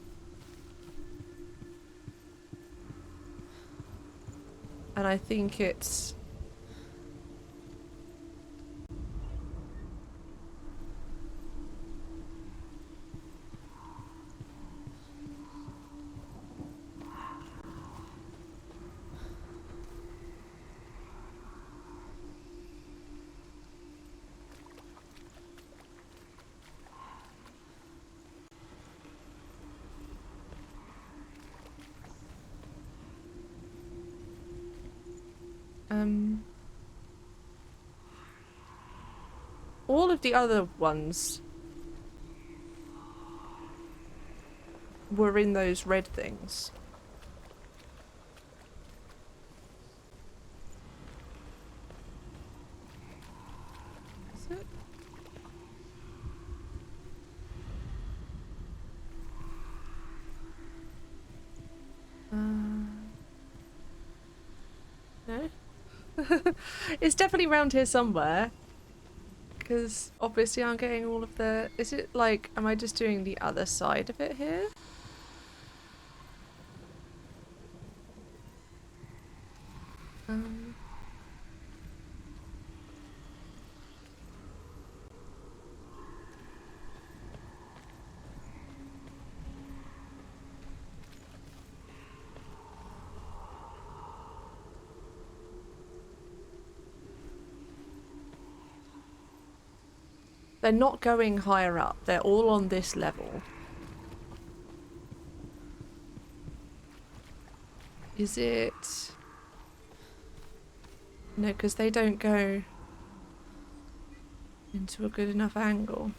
And I think it's... all of the other ones were in those red things. Is it? No? It's definitely around here somewhere. Because obviously I'm getting all of the... Is it like... Am I just doing the other side of it here? They're not going higher up. They're all on this level. Is it... No, because they don't go into a good enough angle.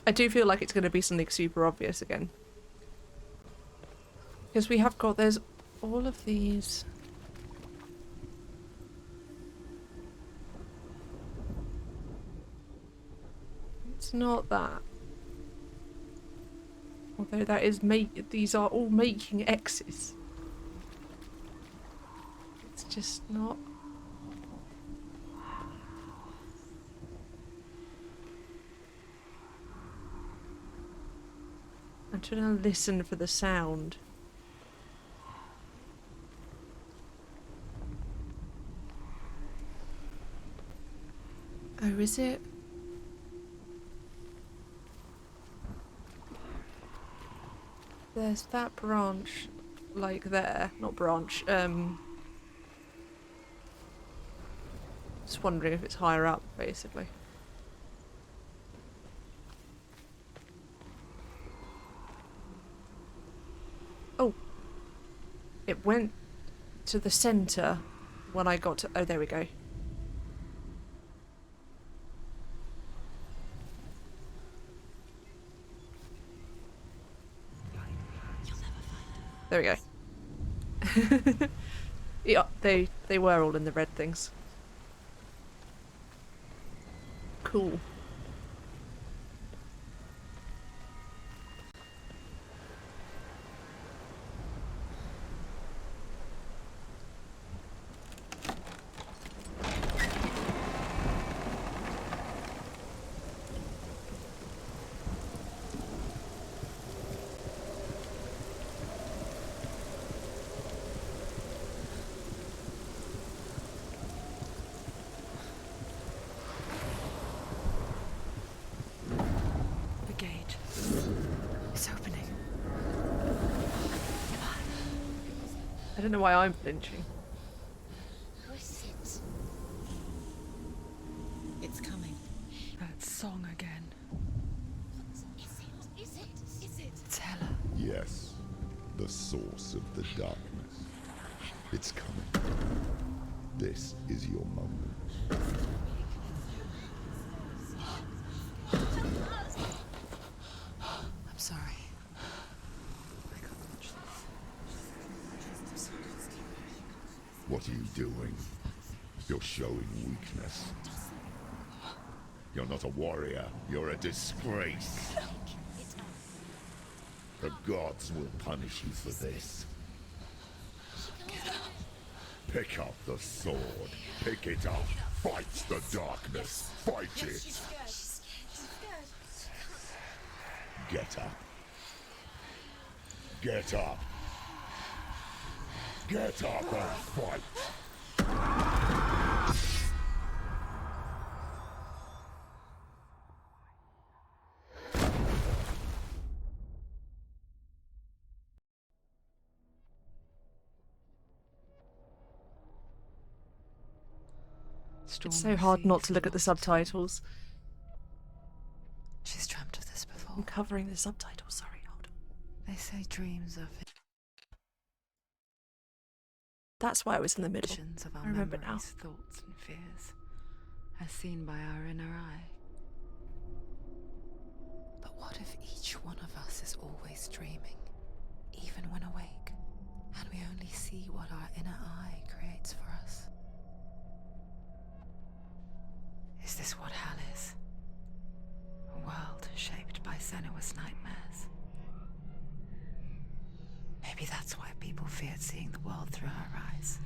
I do feel like it's going to be something super obvious again. Because we have got, there's all of these. It's not that. Although that is these are all making X's. It's just not. I'm trying to listen for the sound. Oh, is it? There's that branch, like there. Not branch, just wondering if it's higher up, basically. Oh. It went to the centre when I got to... Oh, there we go. There we go. Yeah, they were all in the red things. Cool. I don't know why I'm flinching. It's coming. That song again. Is it? It's Hela. Yes, the source of the darkness. It's coming. This is your moment. I'm sorry. I can't watch this. What are you doing? You're showing weakness. You're not a warrior. You're a disgrace. The gods will punish you for this. Pick up the sword. Pick it up. Fight the darkness. Fight it. Get up. Get up. Get up and fight. It's so hard not to look at the subtitles. She's dreamt of this before. I'm covering the subtitles, sorry, hold on. They say dreams of That's why I was in the middle. visions of our I remember now. memories, thoughts and fears, as seen by our inner eye. But what if each one of us is always dreaming, even when awake, and we only see what our inner eye creates for us? Is this what hell is? A world shaped by Senua's nightmares. Maybe that's why people feared seeing the world through her eyes.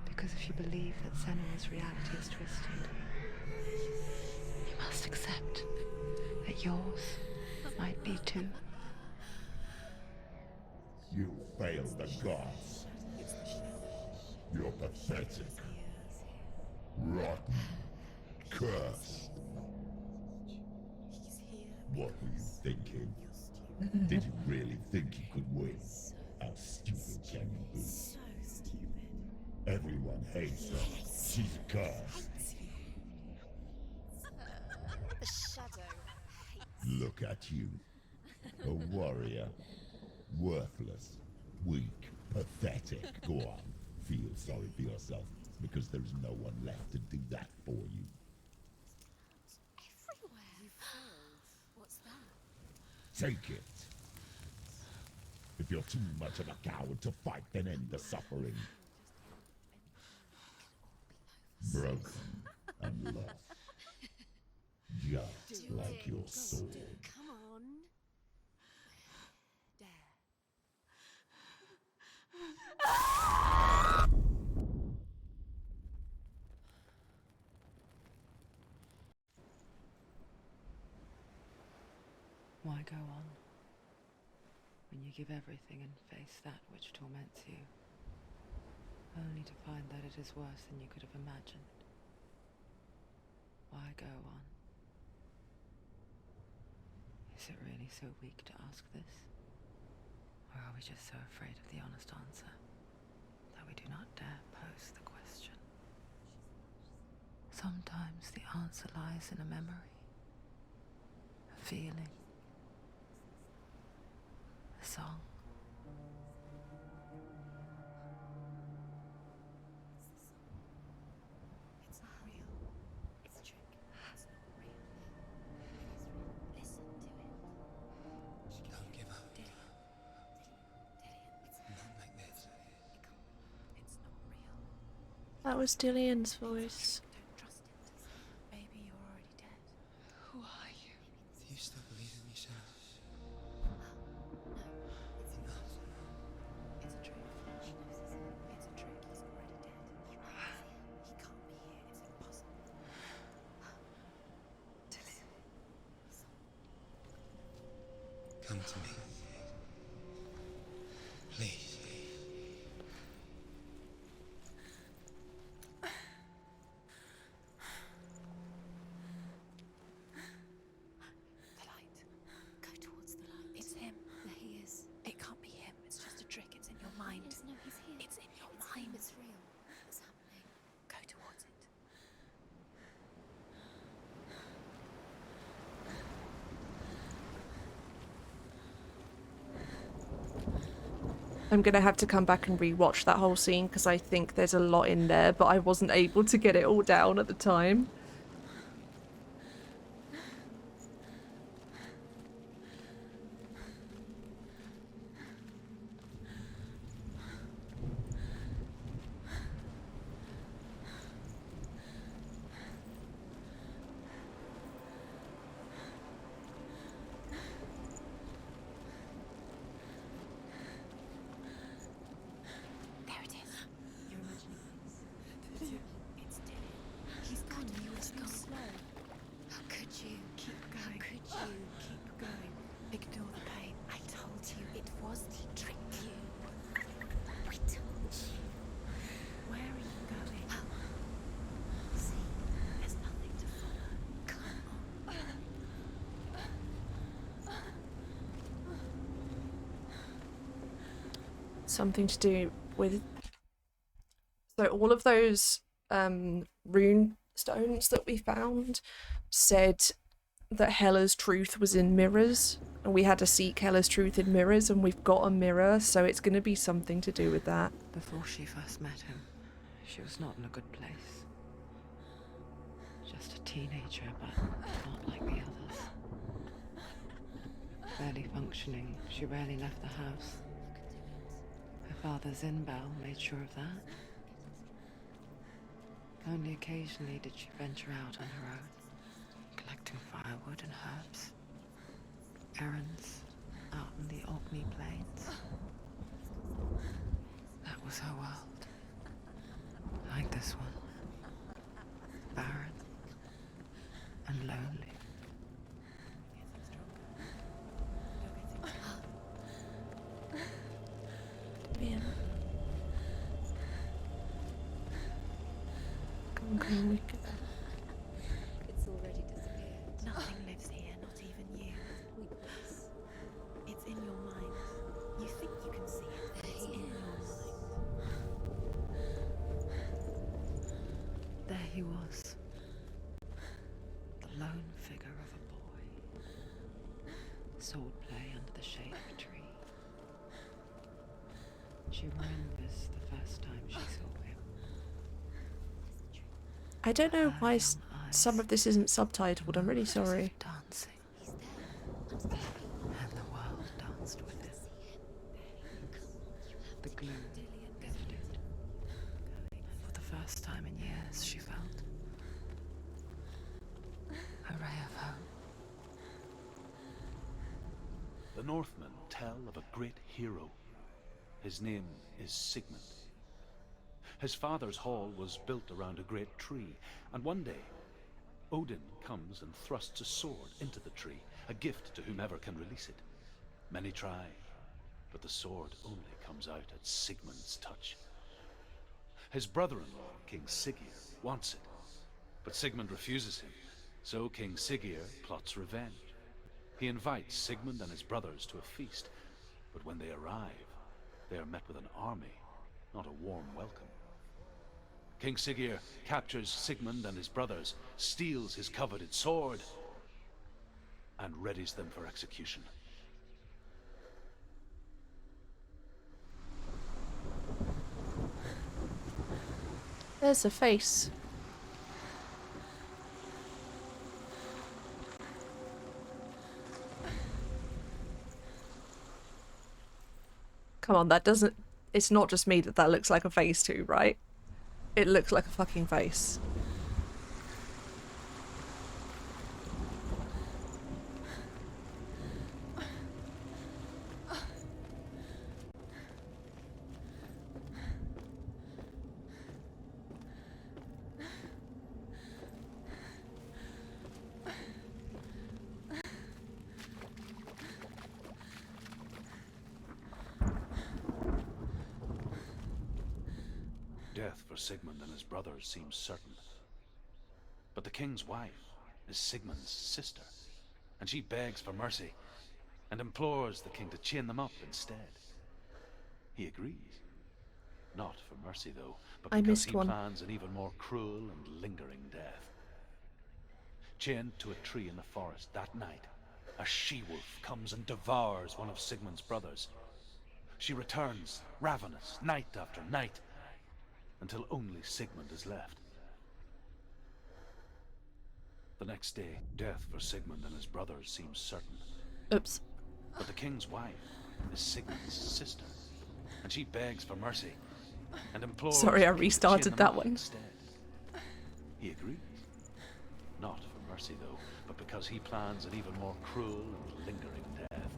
Because if you believe that Senua's reality is twisted, you must accept that yours might be too. You failed the gods. You're pathetic. Rotten. Cursed. What were you thinking? Did you really think you could win? How stupid can you be? So stupid. Everyone hates her. She's cursed. The shadow hates. Look at you. A warrior. Worthless. Weak. Pathetic. Go on. Feel sorry for yourself, because there's no one left to do that for you. Everywhere. You failed. What's that? Take it. If you're too much of a coward to fight, then end the suffering. Broken and lost. Just like your sword. Come on. Dare. Why go on when you give everything and face that which torments you, only to find that it is worse than you could have imagined? Why go on? Is it really so weak to ask this? Or are we just so afraid of the honest answer that we do not dare pose the question? Sometimes the answer lies in a memory, a feeling, a song. It's not real. It's a trick. It's not real. It is real. Listen to it. Don't give up. Dillian. It's Not like this. It's not real. That was Dillian's voice. Don't trust it. Maybe you're already dead. Who are you? Do you still believe in yourself? No, it's enough. It's a trick. She knows it's a trick. He's already dead. He can't be here. It's impossible. Come to me. Please. The light. Go towards the light. It's him. There he is. It can't be him. It's just a trick. It's in your mind. No, he's here. It's in your mind. It's real. It's happening. Go towards it. I'm gonna have to come back and rewatch that whole scene because I think there's a lot in there, but I wasn't able to get it all down at the time. There it is. You're imagining things. It's Dillian. He's gone. You were too slow. How could you? Keep going. How could you? Keep going. Ignore the pain. I told you it was to trick you. I told you. Where are you going? See, there's nothing to follow. Come on. Something to do with... So all of those rune stones that we found said that Hella's truth was in mirrors, and we had to seek Hella's truth in mirrors, and we've got a mirror, so it's going to be something to do with that. Before she first met him, she was not in a good place. Just a teenager, but not like the others. Barely functioning, she rarely left the house. Her father's in-bell made sure of that. Only occasionally did she venture out on her own, collecting firewood and herbs. Errands out in the Orkney Plains. That was her world. Like this one. Barren and lonely. Man. Come on, we could... It's already disappeared. Nothing lives here, not even you. Weakness. It's in your mind. You think you can see it, but it's in your mind. he was, the lone figure of a boy. Swordplay under the shade of a tree. She remembers the first time she saw him. I don't know why Young some of this isn't subtitled. I'm really moved as if sorry. dancing. And the world danced with him. The gloom lifted. And for the first time in years, she felt a ray of hope. The Northmen tell of a great hero. His name is Sigmund. His father's hall was built around a great tree, and one day, Odin comes and thrusts a sword into the tree, a gift to whomever can release it. Many try, but the sword only comes out at Sigmund's touch. His brother-in-law, King Siggeir, wants it, but Sigmund refuses him, so King Siggeir plots revenge. He invites Sigmund and his brothers to a feast, but when they arrive, they are met with an army, not a warm welcome. King Siggeir captures Sigmund and his brothers, steals his coveted sword, and readies them for execution. There's a face. Come on, that doesn't... It's not just me that looks like a face too, right? It looks like a fucking face. Death for Sigmund and his brothers seems certain. But the king's wife is Sigmund's sister, and she begs for mercy and implores the king to chain them up instead. He agrees. Not for mercy, though, but I because missed he one. plans an even more cruel and lingering death. Chained to a tree in the forest that night, a she-wolf comes and devours one of Sigmund's brothers. She returns, ravenous, night after night, until only Sigmund is left. The next day, death for Sigmund and his brothers seems certain. Oops. But the king's wife is Sigmund's sister, and she begs for mercy and implores Sorry, I the king to chain restarted them that up one. instead. He agrees. Not for mercy, though, but because he plans an even more cruel and lingering death.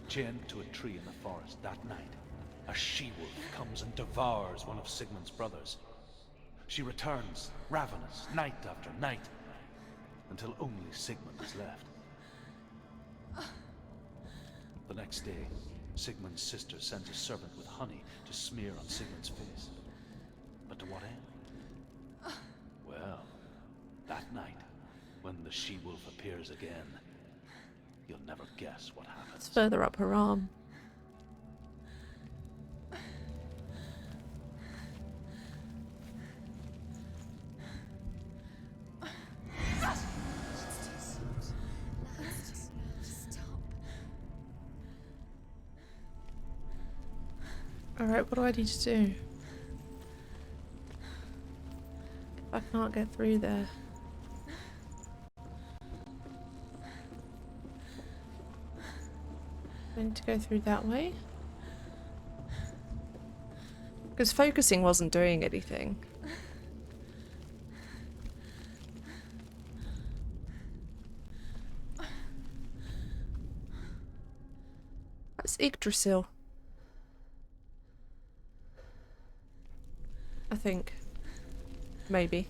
Chained to a tree in the forest that night, a she-wolf comes and devours one of Sigmund's brothers. She returns, ravenous, night after night, until only Sigmund is left. The next day, Sigmund's sister sends a servant with honey to smear on Sigmund's face. But to what end? Well, that night, when the she-wolf appears again, you'll never guess what happens. It's further up her arm. Alright, what do I need to do? If I can't get through there. I need to go through that way? Because focusing wasn't doing anything. That's Yggdrasil. I think. Maybe.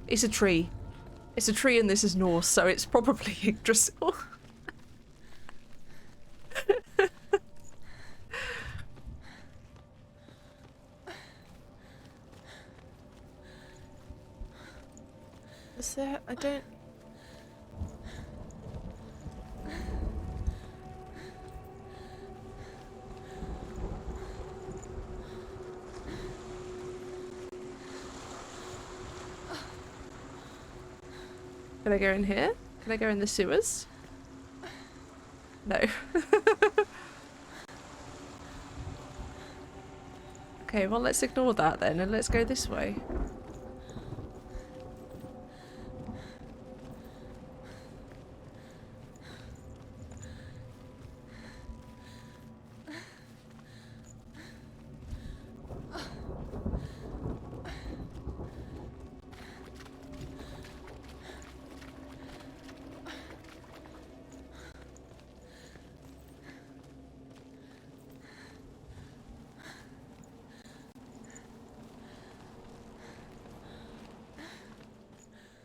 It's a tree. It's a tree and this is Norse, so it's probably Yggdrasil. Is there... I don't... Can I go in here? Can I go in the sewers? No. Okay, well let's ignore that then and let's go this way.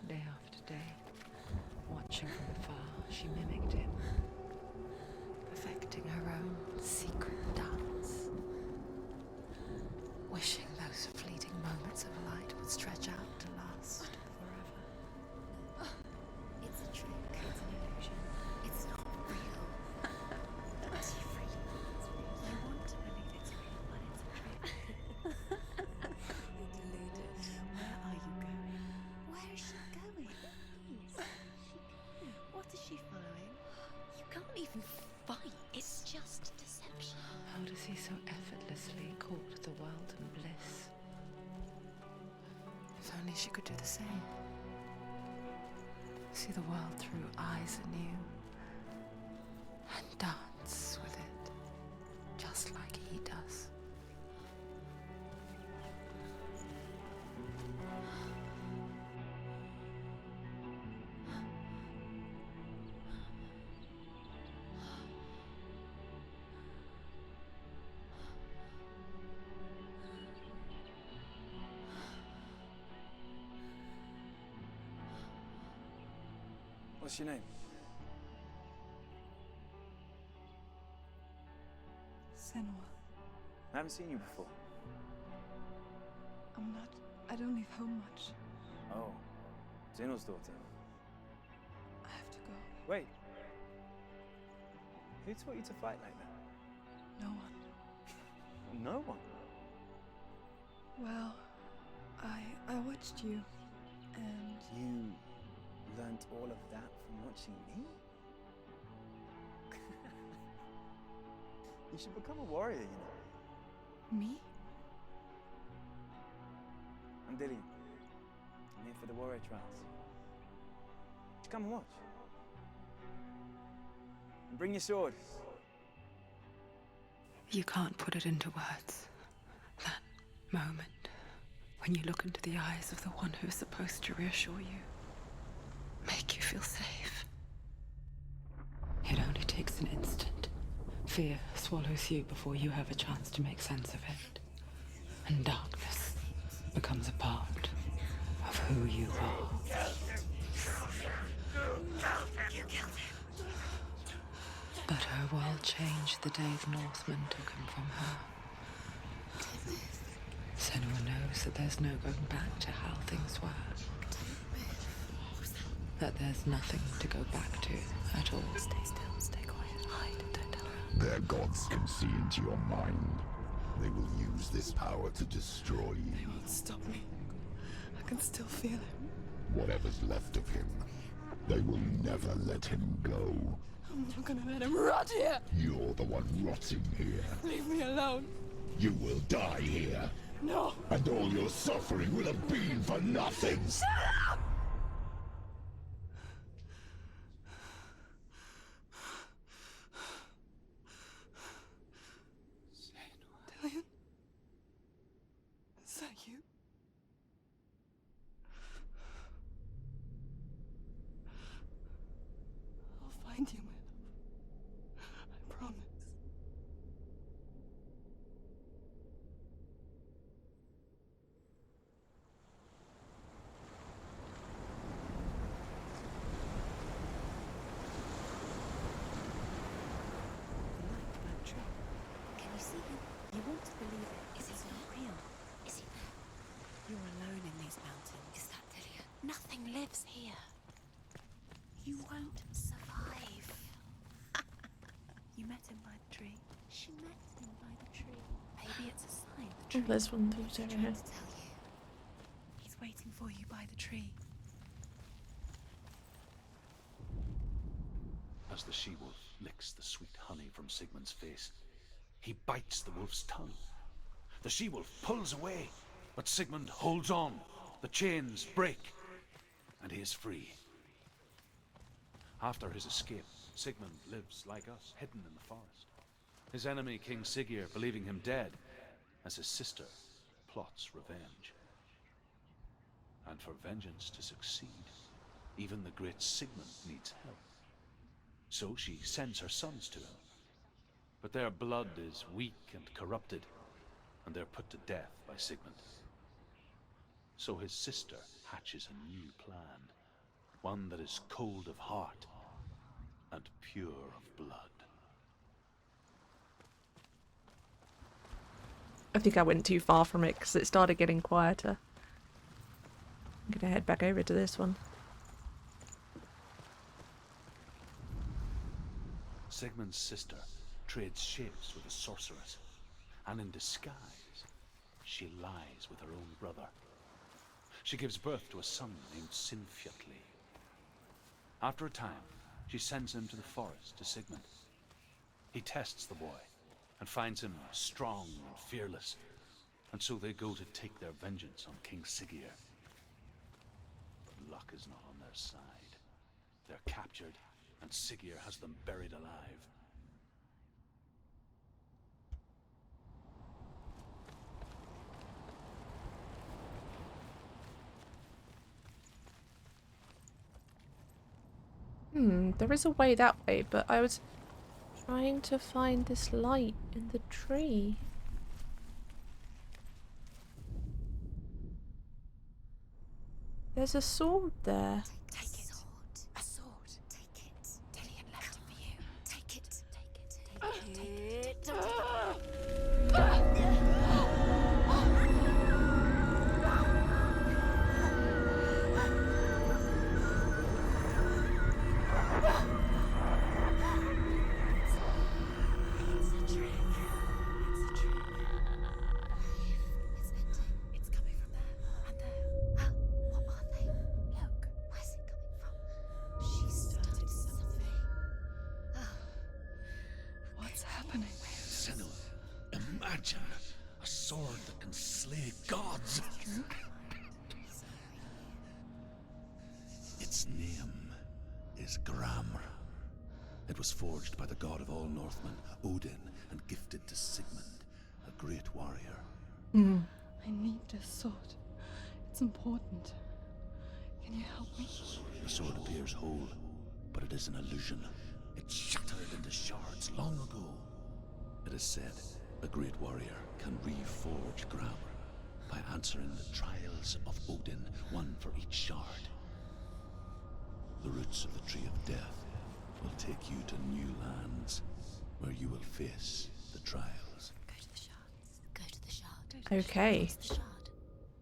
Day after day, watching from afar, she mimicked him, perfecting her own secret dance, wishing those fleeting moments of light would stretch out to last forever. It's a trick. It's an illusion. It's not real. It's free. You want to believe it's real, but it's a trick. You're deluded. Where are you going? Where is she going? What is she following? You can't even fight. It's just deception. How does he so effortlessly court the world and bliss? If only she could do the same. See the world through eyes anew and dance with it, just like he does. What's your name? Senua. I haven't seen you before. I don't leave home much. Oh, Zenua's daughter. I have to go. Wait. Who taught you to fight like that? No one. No one? Well, I watched you, and You learnt all of that from watching me? You should become a warrior, you know. me? I'm Dillian. I'm here for the warrior trials. Just come and watch. And bring your sword. You can't put it into words. That moment when you look into the eyes of the one who is supposed to reassure you, make you feel safe. It only takes an instant. Fear swallows you before you have a chance to make sense of it. And darkness becomes a part of who you are. But her world changed the day the Northmen took him from her. Senua knows that there's no going back to how things were. That there's nothing to go back to at all. Stay still, stay quiet, hide, don't tell her. Their gods can see into your mind. They will use this power to destroy They you. won't stop me. I can still feel him. Whatever's left of him, they will never let him go. I'm not gonna let him rot here. You're the one rotting here. Leave me alone. You will die here. No. And all your suffering will have been for nothing. Shut up! Dillian? Is that you? I'll find you, my love. I promise. Can you see him? You want to believe it. Is it not real? Is he there? You're alone in these mountains. Is that Dillian? Nothing lives here. You won't survive. You met him by the tree. She met him by the tree. Maybe it's a sign. The tree. There's one thing He's to trying here. to tell you. He's waiting for you by the tree. As the she-wolf licks the sweet honey from Sigmund's face, he bites the wolf's tongue. The she-wolf pulls away, but Sigmund holds on. The chains break, and he is free. After his escape, Sigmund lives like us, hidden in the forest. His enemy, King Siggeir, believing him dead, as his sister plots revenge. And for vengeance to succeed, even the great Sigmund needs help. So she sends her sons to him. But their blood is weak and corrupted, and they're put to death by Sigmund. So his sister hatches a new plan, one that is cold of heart and pure of blood. I think I went too far from it because it started getting quieter. I'm gonna head back over to this one. Sigmund's sister trades shapes with a sorceress, and in disguise, she lies with her own brother. She gives birth to a son named Sinfjotli. After a time, she sends him to the forest to Sigmund. He tests the boy and finds him strong and fearless, and so they go to take their vengeance on King Siggeir. But luck is not on their side. They're captured, and Siggeir has them buried alive. There is a way that way, but I was trying to find this light in the tree. There's a sword there. Take it. A sword. Take it. Dillian left it for you. Take it. Take it. Take it. A sword that can slay gods. Its name is Gramr. It was forged by the god of all Northmen, Odin, and gifted to Sigmund, a great warrior. I need this sword. It's important. Can you help me? The sword appears whole, but it is an illusion. It shattered into shards long ago. It is said a great warrior can reforge Gramr by answering the trials of Odin, one for each shard. The roots of the Tree of Death will take you to new lands, where you will face the trials. Go to the shards. Go to the shard. Okay. What's the shard?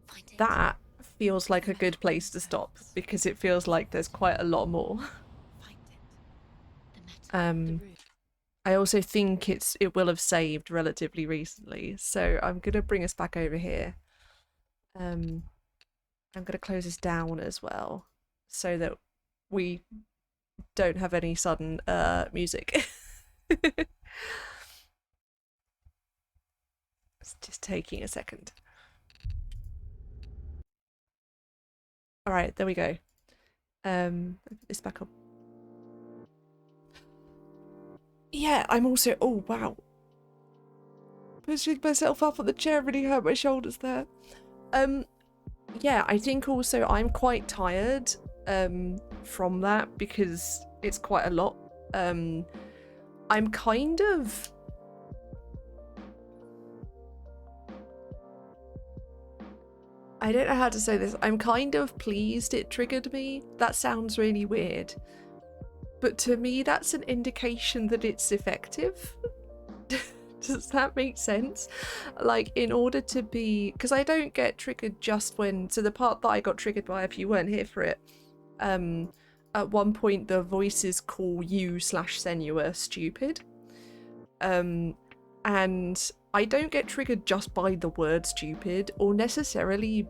Find it. That feels like a good place to stop because it feels like there's quite a lot more. Find it. The metal. The root. I also think it will have saved relatively recently, so I'm gonna bring us back over here. I'm gonna close this down as well, so that we don't have any sudden music. It's just taking a second. All right, there we go. It's back up. Yeah, I'm also... Oh, wow. Pushing myself up on the chair really hurt my shoulders there. Yeah, I think also I'm quite tired from that because it's quite a lot. I'm kind of... I don't know how to say this. I'm kind of pleased it triggered me. That sounds really weird. But to me, that's an indication that it's effective. Does that make sense? Like, in order to be... Because I don't get triggered just when... So the part that I got triggered by, if you weren't here for it, at one point the voices call you/Senua stupid. And I don't get triggered just by the word stupid, or necessarily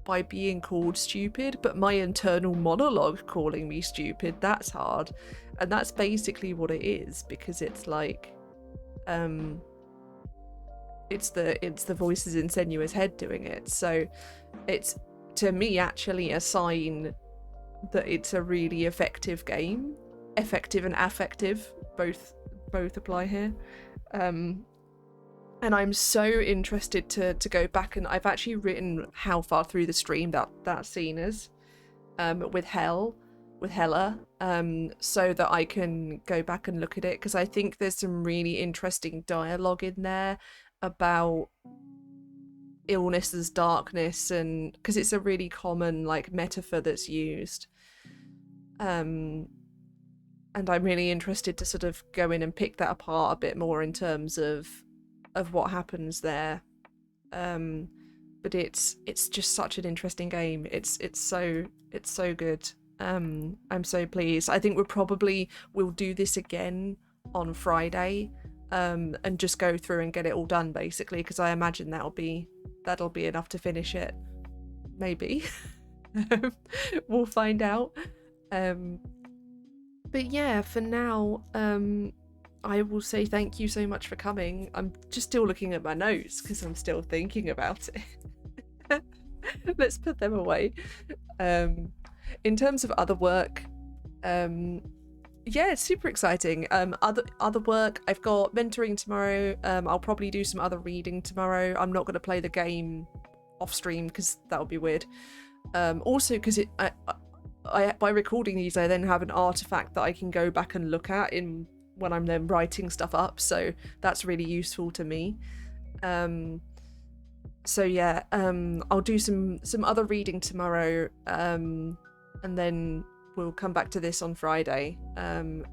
by being called stupid, but my internal monologue calling me stupid, that's hard. And that's basically what it is, because it's like it's the voices in Senua's head doing it. So it's, to me, actually a sign that it's a really effective game. Effective and affective both apply here. And I'm so interested to go back, and I've actually written how far through the stream that scene is with Hella, so that I can go back and look at it, because I think there's some really interesting dialogue in there about illness as darkness, and because it's a really common like metaphor that's used. And I'm really interested to sort of go in and pick that apart a bit more in terms of what happens there. But it's just such an interesting game. It's so good. I'm so pleased. I think we'll do this again on Friday, and just go through and get it all done, basically, because I imagine that'll be enough to finish it. Maybe. We'll find out. But yeah, for now, I will say thank you so much for coming. I'm just still looking at my notes because I'm still thinking about it. Let's put them away. In terms of other work, yeah, it's super exciting. Other work, I've got mentoring tomorrow. I'll probably do some other reading tomorrow. I'm not going to play the game off stream because that would be weird. Also, because I by recording these, I then have an artifact that I can go back and look at when I'm then writing stuff up, so that's really useful to me. So yeah, I'll do some other reading tomorrow, and then we'll come back to this on Friday, and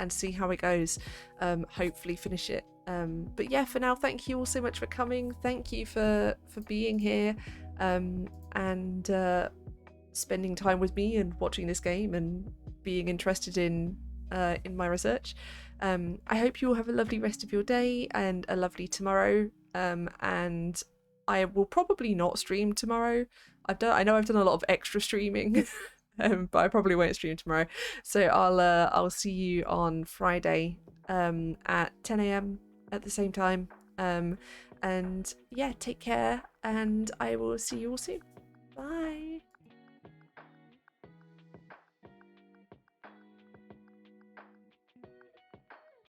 see how it goes. Hopefully finish it. But yeah, for now, thank you all so much for coming. Thank you for being here, and spending time with me and watching this game and being interested in my research. I hope you all have a lovely rest of your day and a lovely tomorrow. And I will probably not stream tomorrow. I know I've done a lot of extra streaming, but I probably won't stream tomorrow. So I'll see you on Friday at 10 a.m. at the same time. And yeah, take care, and I will see you all soon. Bye.